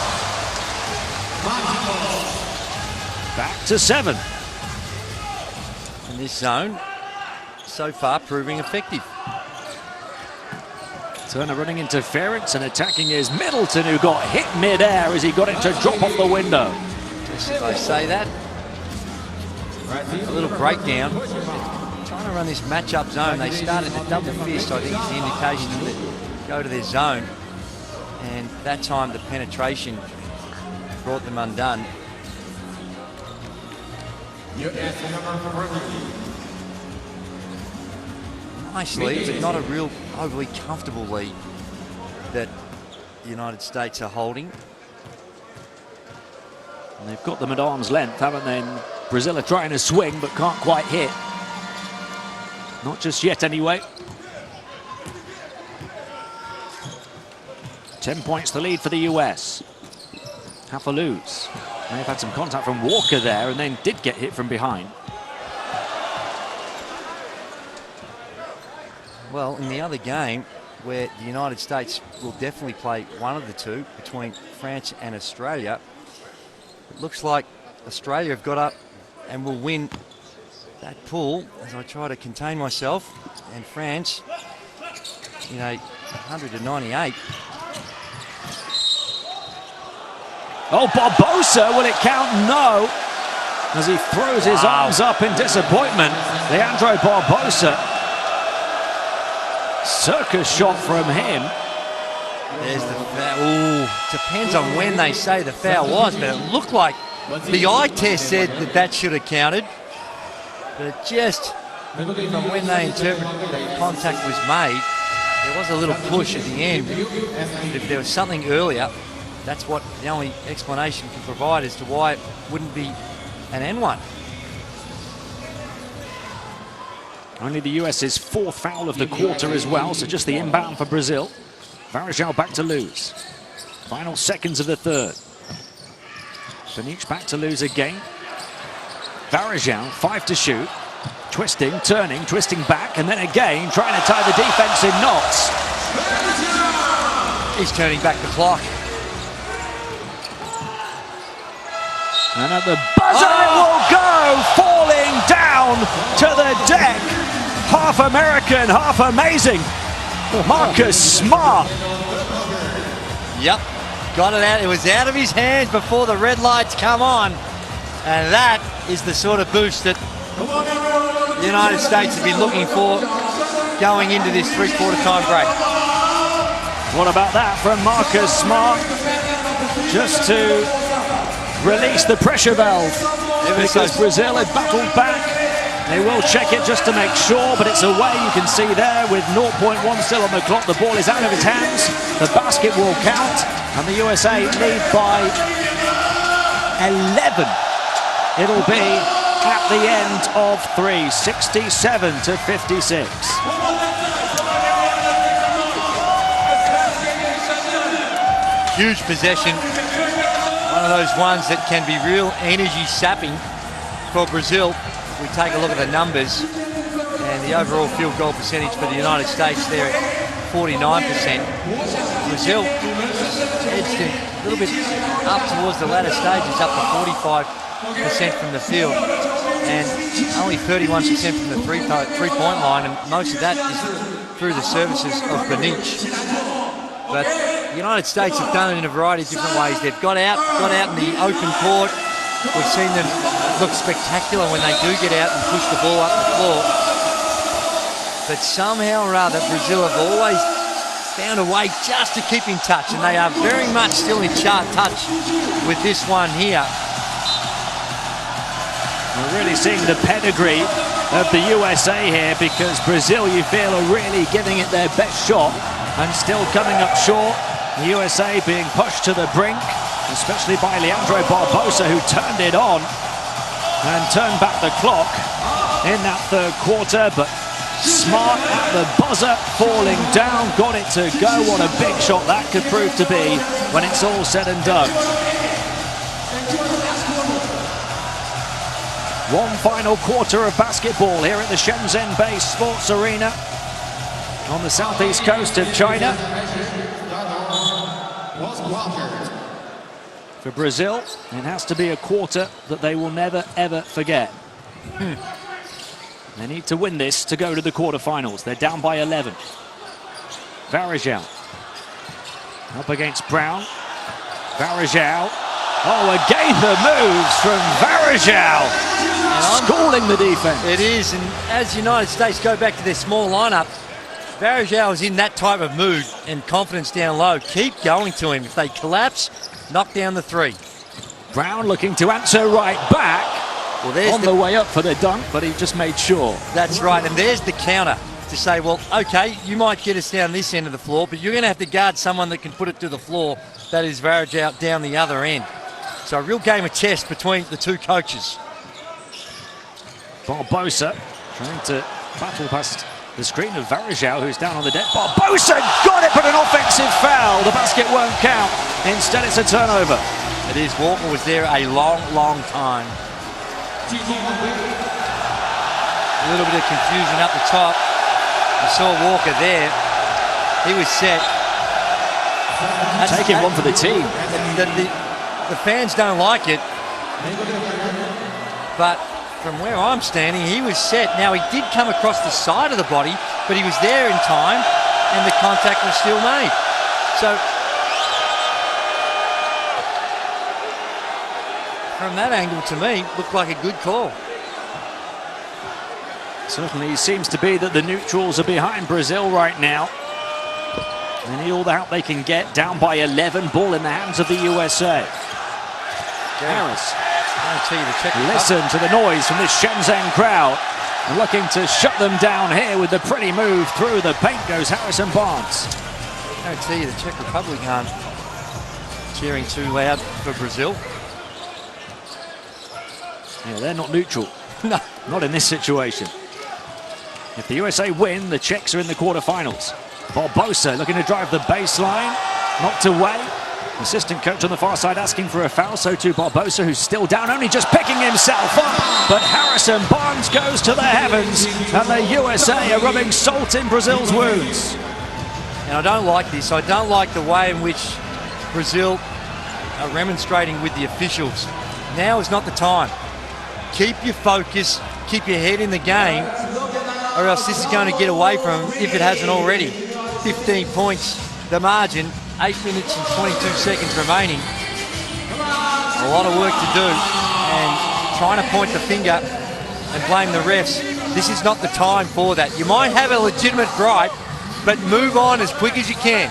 Back to 7. In this zone, so far proving effective. Turner running interference and attacking is Middleton, who got hit mid-air as he got it to drop off the window. Just as I say that, a little breakdown. Trying to run this match-up zone. They started the double fist, I think is the indication that go to their zone. And that time the penetration brought them undone. Nice lead, but not a real overly comfortable lead that the United States are holding. And they've got them at arm's length, haven't they? And Brazil are trying to swing, but can't quite hit. Not just yet, anyway. 10 points the lead for the US. Half a lose. They've had some contact from Walker there, and then did get hit from behind. Well, in the other game, where the United States will definitely play one of the two between France and Australia, it looks like Australia have got up and will win that pool as I try to contain myself. And France, 100-98. Oh, Barbosa, will it count? No. As he throws his arms up in disappointment. Leandro Barbosa. Circus shot from him. There's the foul. Ooh, depends on when they say the foul was, but it looked like the eye test said that that should have counted. But it just, from when they interpreted that contact was made, there was a little push at the end. If there was something earlier, that's what the only explanation can provide as to why it wouldn't be an N1. Only the US's 4th foul of the quarter as well, so just the inbound for Brazil. Varejão back to lose. Final seconds of the 3rd. Panic back to lose again. Varejão, 5 to shoot. Twisting, turning, twisting back, and then again trying to tie the defense in knots. He's turning back the clock. And at the buzzer it will go, falling down to the deck. Half American, half amazing. Marcus Smart. Yep, got it out. It was out of his hands before the red lights come on. And that is the sort of boost that the United States have been looking for going into this 3/4 time break. What about that from Marcus Smart? Just to release the pressure valve. Because Brazil had battled back. They will check it just to make sure, but it's away. You can see there with 0.1 still on the clock. The ball is out of his hands. The basket will count, and the USA lead by 11. It'll be at the end of 3, 67-56. Huge possession. One of those ones that can be real energy sapping for Brazil. If we take a look at the numbers and the overall field goal percentage for the United States, they're at 49%. Brazil edged a little bit up towards the latter stages, up to 45% from the field, and only 31% from the three-point line, and most of that is through the services of Panic. But the United States have done it in a variety of different ways. They've got out in the open court. We've seen them look spectacular when they do get out and push the ball up the floor. But somehow or other, Brazil have always found a way just to keep in touch, and they are very much still in touch with this one here. We're really seeing the pedigree of the USA here, because Brazil, you feel, are really giving it their best shot and still coming up short. The USA being pushed to the brink, especially by Leandro Barbosa, who turned it on and turned back the clock in that 3rd quarter. But Smart at the buzzer, falling down, got it to go. What a big shot that could prove to be when it's all said and done. One final quarter of basketball here at the Shenzhen-based Sports Arena. on the southeast coast of China. For Brazil, it has to be a quarter that they will never, ever forget. They need to win this to go to the quarterfinals. They're down by 11. Varejao up against Brown. Varejao. Oh, again the moves from Varejao. Schooling the defense. It is, and as the United States go back to their small lineup, Varejao is in that type of mood and confidence down low. Keep going to him. If they collapse, knock down the three. Brown looking to answer right back. Well, there's on the way up for the dunk, but he just made sure. That's right, and there's the counter to say, well, okay, you might get us down this end of the floor, but you're going to have to guard someone that can put it to the floor. That is Varejao down the other end. So a real game of chess between the two coaches. Barbosa trying to battle past the screen of Varejao, who's down on the deck. Barbosa got it, but an offensive foul. The basket won't count. Instead, it's a turnover. It is. Walker was there a long, long time. A little bit of confusion up the top. You saw Walker there. He was set. Taking one for the team. The fans don't like it. But from where I'm standing, he was set. Now, he did come across the side of the body, but he was there in time, and the contact was still made. So, from that angle, to me, looked like a good call. Certainly seems to be that the neutrals are behind Brazil right now. They need all the help they can get. Down by 11, ball in the hands of the USA. Harris. Listen to the noise from this Shenzhen crowd. And looking to shut them down here with the pretty move through the paint goes Harrison Barnes. I tell you, the Czech Republic aren't cheering too loud for Brazil. Yeah, they're not neutral. No. Not in this situation. If the USA win, the Czechs are in the quarterfinals. Barbosa looking to drive the baseline. Knocked away. Assistant coach on the far side asking for a foul. So too Barbosa, who's still down, only just picking himself up. But Harrison Barnes goes to the heavens. And the USA are rubbing salt in Brazil's wounds. And I don't like this. I don't like the way in which Brazil are remonstrating with the officials. Now is not the time. Keep your focus, keep your head in the game, or else this is going to get away from them if it hasn't already. 15 points, the margin, 8 minutes and 22 seconds remaining. A lot of work to do, and trying to point the finger and blame the refs. This is not the time for that. You might have a legitimate gripe, but move on as quick as you can.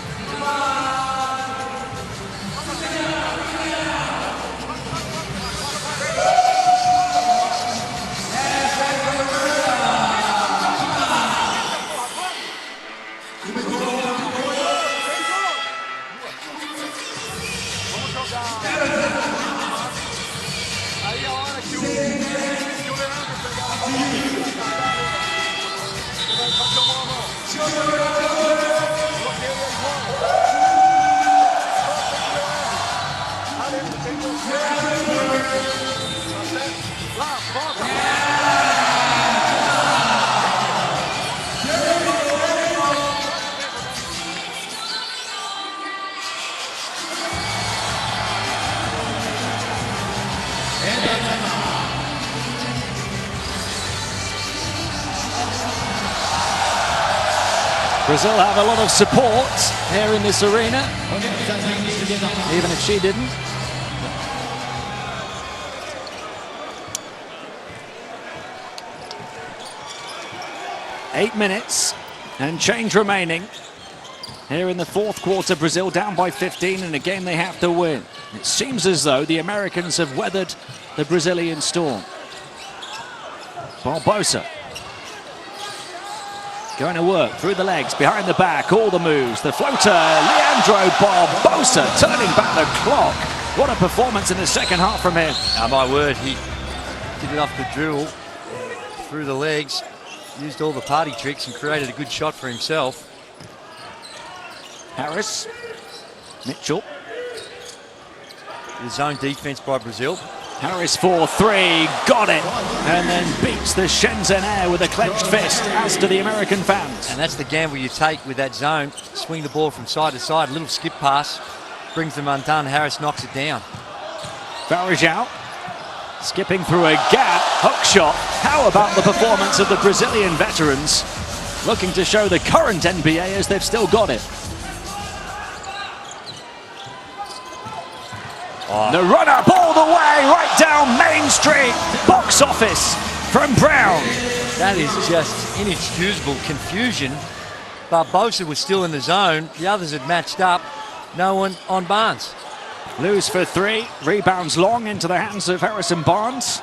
Brazil have a lot of support here in this arena, even if she didn't. Eight minutes and change remaining. Here in the fourth quarter, Brazil down by 15 in a game they have to win. It seems as though the Americans have weathered the Brazilian storm. Barbosa. Going to work through the legs, behind the back, all the moves. The floater, Leandro Barbosa turning back the clock. What a performance in the second half from him. Oh, my word, he did it off the dribble, through the legs, used all the party tricks and created a good shot for himself. Harris, Mitchell. The zone defense by Brazil. Harris for three, got it, and then beats the Shenzhen Air with a clenched fist, as do the American fans. And that's the gamble you take with that zone. Swing the ball from side to side, a little skip pass, brings them undone. Harris knocks it down. Varejão skipping through a gap, hook shot. How about the performance of the Brazilian veterans, looking to show the current NBAers they've still got it. The run-up all the way, right down Main Street. Box office from Brown. That is just inexcusable confusion. Barbosa was still in the zone. The others had matched up. No one on Barnes. Lose for three. Rebounds long into the hands of Harrison Barnes.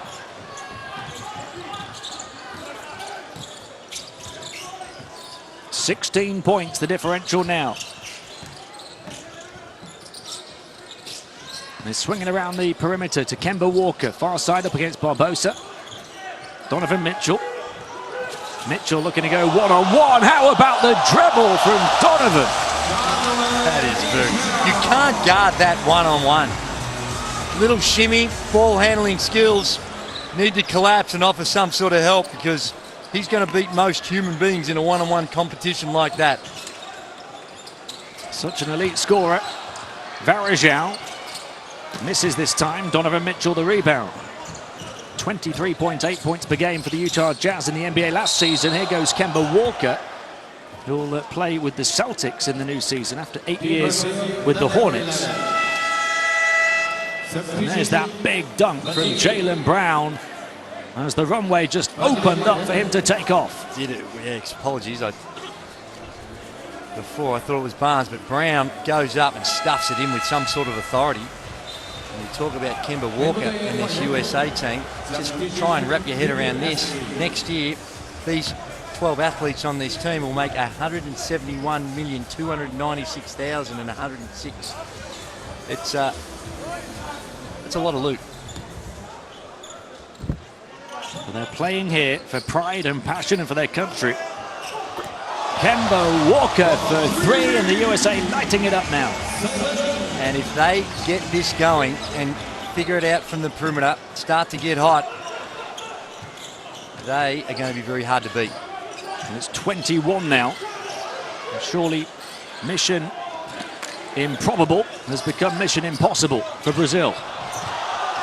$16 points, the differential now. They're swinging around the perimeter to Kemba Walker. Far side up against Barbosa. Donovan Mitchell. Mitchell looking to go one-on-one. How about the dribble from Donovan? That is good. You can't guard that one-on-one. Little shimmy, ball handling skills need to collapse and offer some sort of help, because he's going to beat most human beings in a one-on-one competition like that. Such an elite scorer. Varejão misses this time. Donovan Mitchell the rebound. 23.8 points per game for the Utah Jazz in the NBA last season. Here goes Kemba Walker, who'll play with the Celtics in the new season after 8 years with the Hornets. And there's that big dunk from Jaylen Brown as the runway just opened up for him to take off. Did it? Yeah, apologies. Before I thought it was Barnes, but Brown goes up and stuffs it in with some sort of authority. And you talk about Kemba Walker and this USA team. Just try and wrap your head around this. Next year, these 12 athletes on this team will make $171,296,106. It's a lot of loot. Well, they're playing here for pride and passion and for their country. Kemba Walker for three, and the USA lighting it up now. And if they get this going and figure it out from the perimeter, start to get hot, they are going to be very hard to beat. And it's 21 now. And surely mission improbable has become mission impossible for Brazil.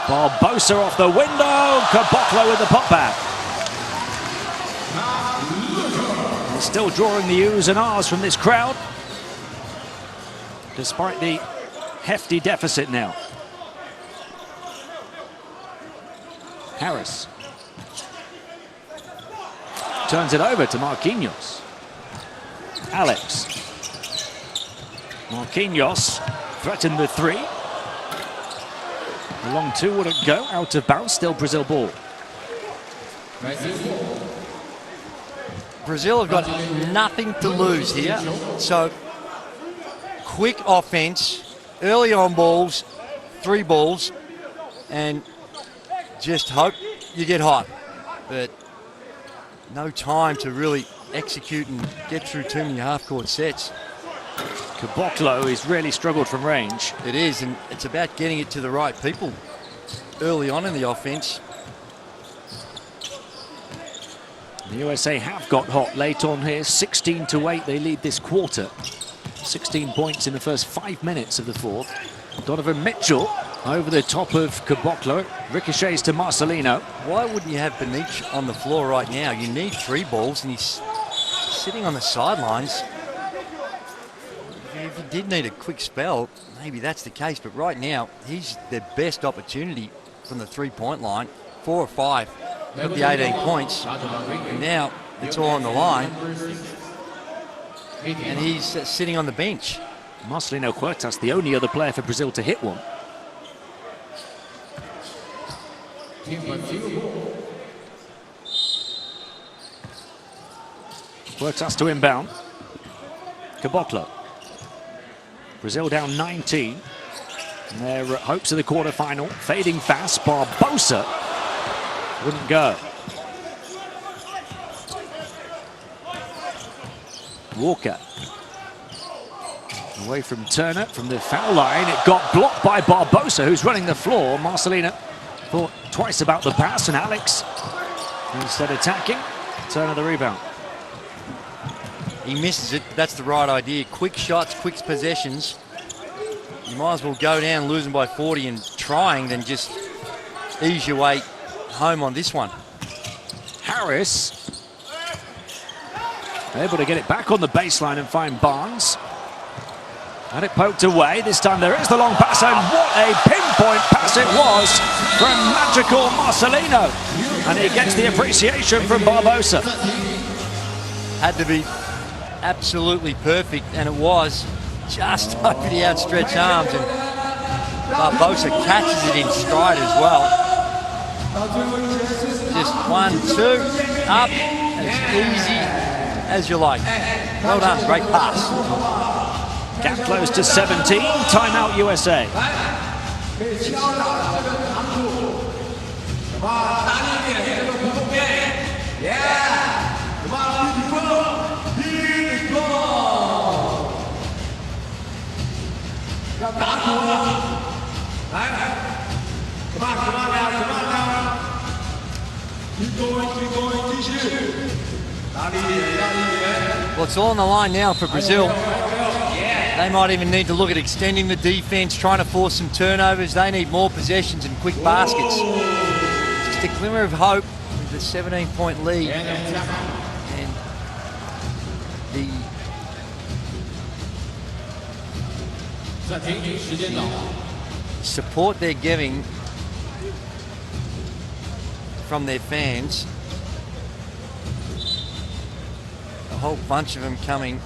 Barbosa off the window. Caboclo with the putback. They're still drawing the oohs and ahs from this crowd, despite the hefty deficit now. Harris turns it over to Marquinhos. Alex. Marquinhos threatened the three. The long two wouldn't go, out of bounds, still Brazil ball. Brazil have got nothing to lose here, so quick offense, early on balls, three balls, and just hope you get hot. But no time to really execute and get through too many half-court sets. Caboclo has really struggled from range. It is, and it's about getting it to the right people early on in the offense. The USA have got hot late on here. 16-8, they lead this quarter. 16 points in the first 5 minutes of the fourth. Donovan Mitchell over the top of Caboclo. Ricochets to Marcelino. Why wouldn't you have Benich on the floor right now? You need three balls, and he's sitting on the sidelines. If you did need a quick spell, maybe that's the case. But right now, he's the best opportunity from the three-point line. 4 or 5. Got the 18 points. And now it's all on the line. And he's sitting on the bench. Marcelino Huertas, the only other player for Brazil to hit one. Huertas to inbound. Caboclo. Brazil down 19. And their hopes of the quarterfinal fading fast. Barbosa wouldn't go. Walker. Away from Turner from the foul line. It got blocked by Barbosa, who's running the floor. Marcelino thought twice about the pass, and Alex, instead attacking, turn of the rebound. He misses it, but that's the right idea. Quick shots, quick possessions. You might as well go down losing by 40 and trying than just ease your way home on this one. Harris able to get it back on the baseline and find Barnes. And it poked away. This time there is the long pass, and what a pinpoint pass it was from magical Marcelino. And he gets the appreciation from Barbosa. Had to be absolutely perfect, and it was just over the outstretched arms, and Barbosa catches it in stride as well. Just 1, 2, up, as easy as you like. Well done, great pass. Gap close to 17, timeout USA. Well, it's all on the line now for Brazil. They might even need to look at extending the defense, trying to force some turnovers. They need more possessions and quick baskets. Just a glimmer of hope with the 17-point lead. And the support they're giving from their fans. A whole bunch of them coming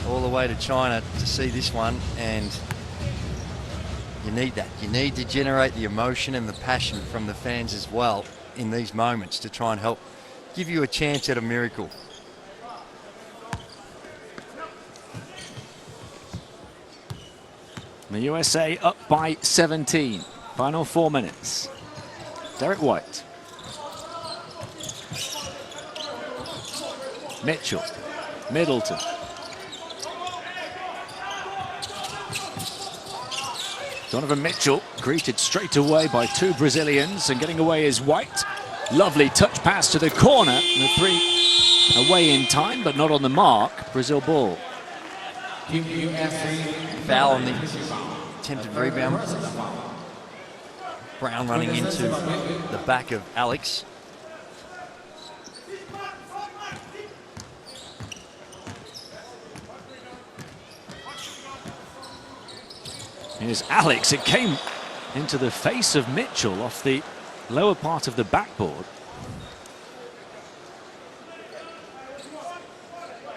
all the way to China to see this one, and you need that. You need to generate the emotion and the passion from the fans as well in these moments to try and help give you a chance at a miracle. The USA up by 17. Final 4 minutes. Derek White. Mitchell. Middleton. Donovan Mitchell greeted straight away by 2 Brazilians, and getting away is White. Lovely touch pass to the corner. The 3 away in time, but not on the mark. Brazil ball. Foul on the attempted rebound. Brown running into the back of Alex. Here's Alex. It came into the face of Mitchell off the lower part of the backboard.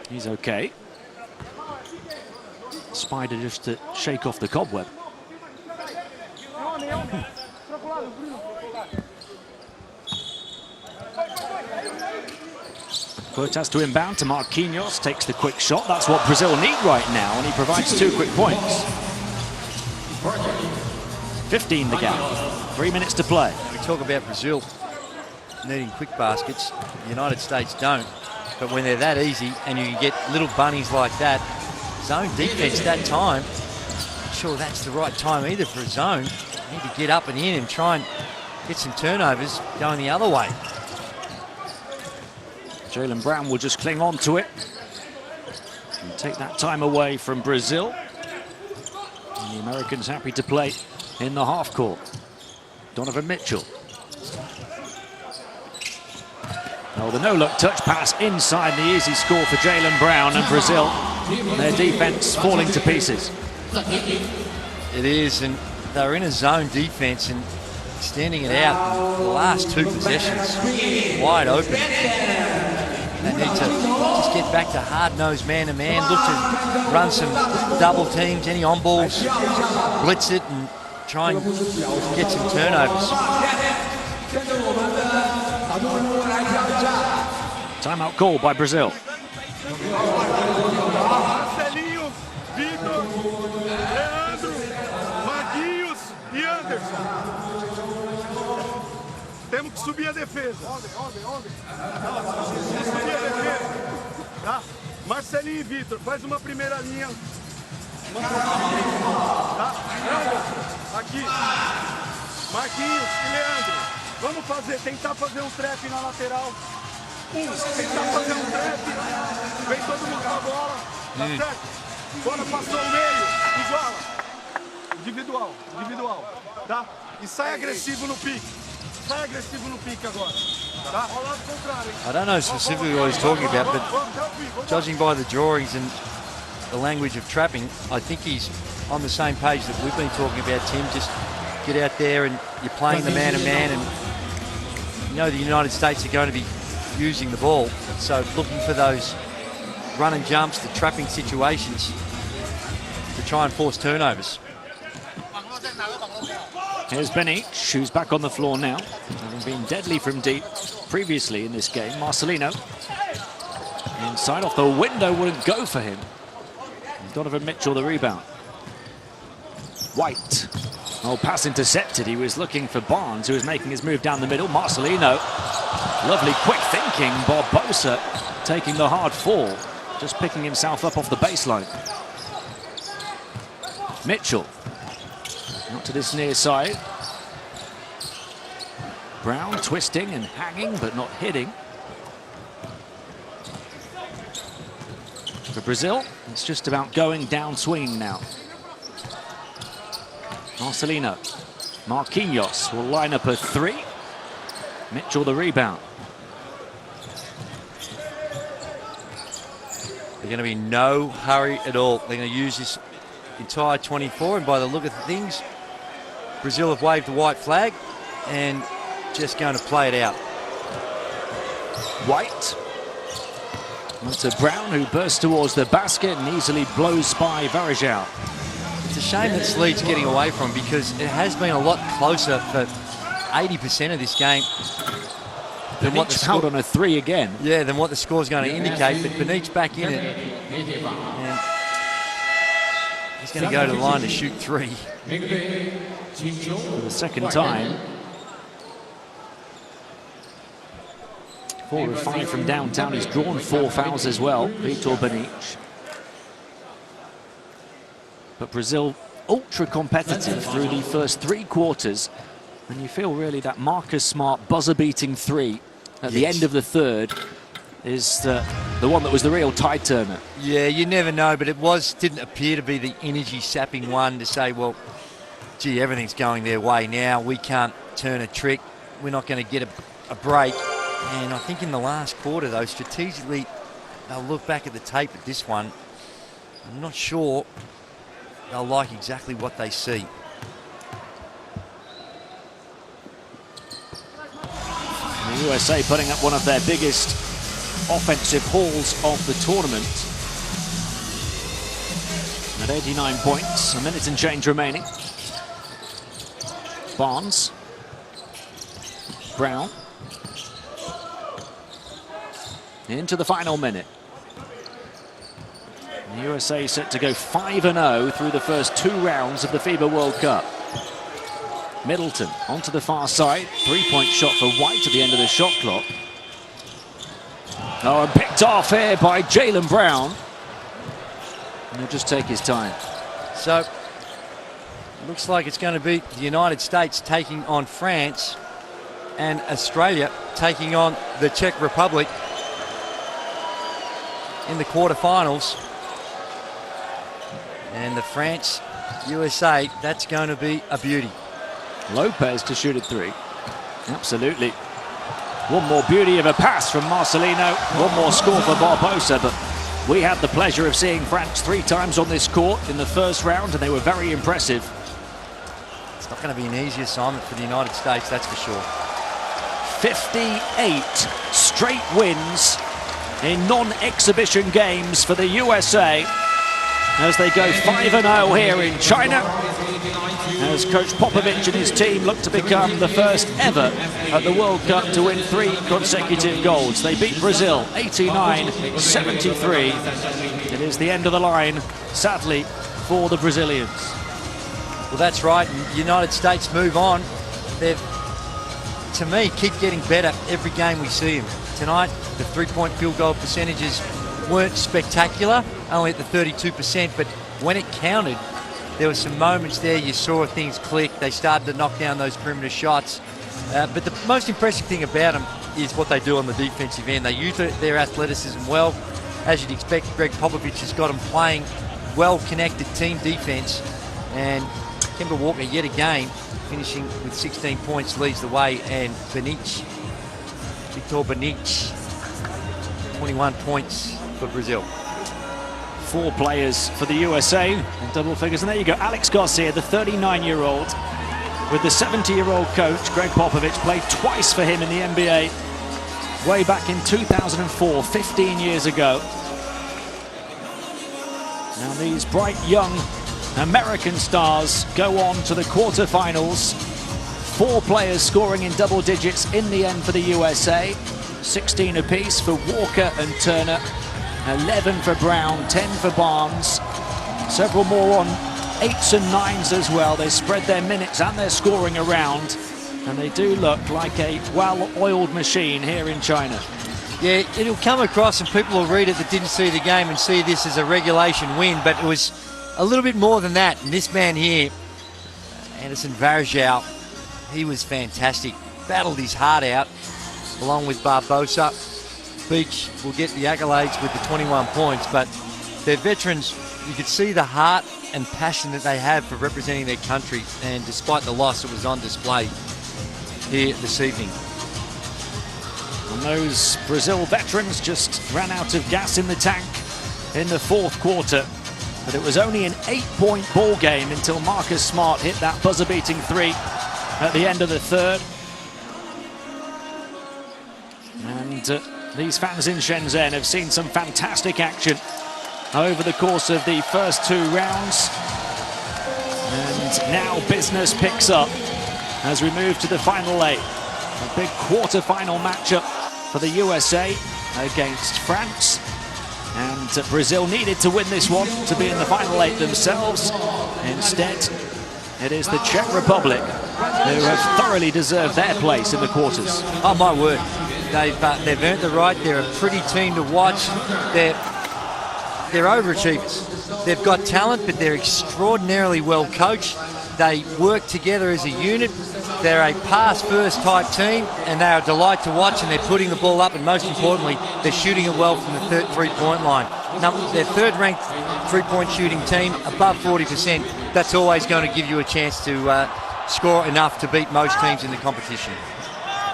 He's okay. Spider just to shake off the cobweb. Cortez to inbound to Marquinhos, takes the quick shot. That's what Brazil need right now, and he provides 2 quick points. 15 the gap, 3 minutes to play. We talk about Brazil needing quick baskets. The United States don't, but when they're that easy and you can get little bunnies like that, zone defense that time, not sure that's the right time either for a zone. You need to get up and in and try and get some turnovers going the other way. Jaylen Brown will just cling on to it and take that time away from Brazil. And the Americans happy to play in the half court. Donovan Mitchell. Oh, the no-look touch pass inside, the easy score for Jaylen Brown, and Brazil, their defense falling to pieces. It is, and they're in a zone defense and extending it out the last 2 possessions wide open. They need to just get back to hard-nosed man-to-man, look to run some double teams, any on-balls, blitz it and try and get some turnovers. Timeout call by Brazil. Marcelinho, Vitor, Leandro, Marquinhos e Anderson. Temos que subir a defesa. Subir a defesa. Tá? Marcelinho e Vitor, faz uma primeira linha. Tá? Aqui. Marquinhos e Leandro, vamos tentar fazer um trap na lateral. Tentar fazer um trap. Vem todo mundo com a bola, tá certo? Bola passou o meio, iguala. Individual, tá? E sai agressivo no pique. Sai agressivo no pique agora. Tá? Ao lado contrário, hein? I don't know specifically what he's talking about, but judging by the drawings and the language of trapping, I think he's on the same page that we've been talking about, Tim. Just get out there and you're playing the man-to-man, and you know the United States are going to be using the ball. So looking for those run and jumps, the trapping situations to try and force turnovers. Here's Benic, who's back on the floor now, having been deadly from deep previously in this game. Marcelino inside off the window, wouldn't go for him. Donovan Mitchell the rebound. White. Oh, pass intercepted. He was looking for Barnes, who was making his move down the middle. Marcelino. Lovely quick thinking. Barbosa taking the hard fall, just picking himself up off the baseline. Mitchell. Not to this near side. Brown twisting and hanging, but not hitting. For Brazil, it's just about going down swinging now. Marcelino. Marquinhos will line up a three. Mitchell the rebound. There's going to be no hurry at all. They're going to use this entire 24, and by the look of things, Brazil have waved the white flag and just going to play it out. White. To Brown, who bursts towards the basket and easily blows by Varejao. It's a shame that Slede's getting away from, because it has been a lot closer for 80% of this game than what the score on a three again. Yeah, than what the score's going to indicate. But Benic's back in it, and he's going to go to the line to shoot three for the second time. 4 of 5 from downtown. He's drawn 4 fouls as well, Vitor Benic. But Brazil ultra competitive through the first 3 quarters, and you feel really that Marcus Smart buzzer-beating three at the end of the third is the one that was the real tide turner. Yeah, you never know, but it didn't appear to be the energy-sapping one to say, well, gee, everything's going their way now. We can't turn a trick. We're not going to get a break. And I think in the last quarter, though, strategically, they'll look back at the tape at this one. I'm not sure they'll like exactly what they see. The USA putting up one of their biggest offensive hauls of the tournament. At 89 points, a minute and change remaining. Barnes. Brown. Into the final minute. The USA set to go 5-0 through the first 2 rounds of the FIBA World Cup. Middleton onto the far side. 3-point shot for White at the end of the shot clock. Oh, and picked off here by Jaylen Brown. And he'll just take his time. So, looks like it's going to be the United States taking on France, and Australia taking on the Czech Republic in the quarterfinals. And the France-USA, that's going to be a beauty. Lopez to shoot at 3. Absolutely. One more beauty of a pass from Marcelino. One more score for Barbosa, but we had the pleasure of seeing France 3 times on this court in the first round, and they were very impressive. It's not going to be an easy assignment for the United States, that's for sure. 58 straight wins in non-exhibition games for the USA as they go 5-0 here in China, as Coach Popovich and his team look to become the first ever at the World Cup to win 3 consecutive golds. They beat Brazil 89-73. It is the end of the line, sadly, for the Brazilians. Well, that's right. United States move on. They've, to me, keep getting better every game we see them. Tonight, the 3-point field goal percentages weren't spectacular, only at the 32%, but when it counted, there were some moments there you saw things click. They started to knock down those perimeter shots. But the most impressive thing about them is what they do on the defensive end. They use their athleticism well. As you'd expect, Greg Popovich has got them playing well-connected team defense. And Kemba Walker, yet again, finishing with 16 points, leads the way. And Victor Benic, 21 points for Brazil. 4 players for the USA in double figures. And there you go, Alex Garcia, the 39-year-old, with the 70-year-old coach, Greg Popovich, played twice for him in the NBA way back in 2004, 15 years ago. Now these bright young American stars go on to the quarterfinals. 4 players scoring in double digits in the end for the USA. 16 apiece for Walker and Turner. 11 for Brown, 10 for Barnes. Several more on 8s and 9s as well. They spread their minutes and their scoring around. And they do look like a well-oiled machine here in China. Yeah, it'll come across and people will read it that didn't see the game and see this as a regulation win, but it was a little bit more than that. And this man here, Anderson Varejao, he was fantastic. Battled his heart out along with Barbosa. Beach will get the accolades with the 21 points, but they're veterans. You could see the heart and passion that they have for representing their country, and despite the loss, it was on display here this evening. And those Brazil veterans just ran out of gas in the tank in the 4th quarter. But it was only an 8-point ball game until Marcus Smart hit that buzzer-beating 3 at the end of the 3rd. And these fans in Shenzhen have seen some fantastic action over the course of the first 2 rounds. And now business picks up as we move to the final 8. A big quarter-final matchup for the USA against France. And Brazil needed to win this one to be in the final 8 themselves. Instead, it is the Czech Republic who have thoroughly deserved their place in the quarters. Oh my word, they've earned the right. They're a pretty team to watch. They're overachievers. They've got talent, but they're extraordinarily well coached. They work together as a unit. They're a pass-first type team, and they're a delight to watch, and they're putting the ball up, and most importantly, they're shooting it well from the 3-point line. Now, their 3rd-ranked 3-point shooting team, above 40%. That's always going to give you a chance to score enough to beat most teams in the competition.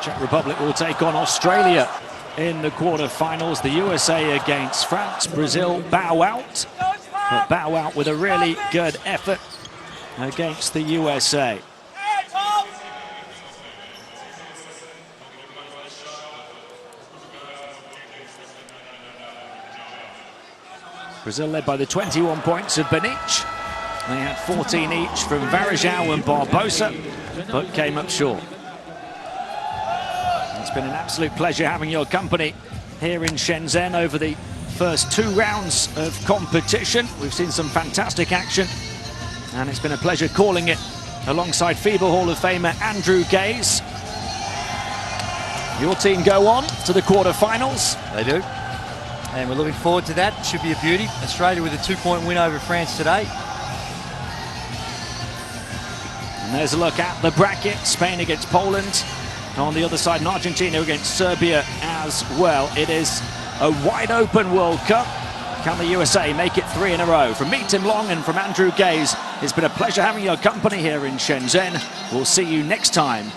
Czech Republic will take on Australia in the quarterfinals. The USA against France. Brazil bow out, but bow out with a really good effort against the USA. Brazil led by the 21 points of Benic. They had 14 each from Varejao and Barbosa, but came up short. It's been an absolute pleasure having your company here in Shenzhen over the first 2 rounds of competition. We've seen some fantastic action, and it's been a pleasure calling it alongside FIBA Hall of Famer Andrew Gaze. Your team go on to the quarterfinals. They do. And we're looking forward to that. Should be a beauty. Australia with a 2-point win over France today. And there's a look at the bracket. Spain against Poland. On the other side, and Argentina against Serbia as well. It is a wide open World Cup. Can the USA make it 3 in a row? From me, Tim Long, and from Andrew Gaze, it's been a pleasure having your company here in Shenzhen. We'll see you next time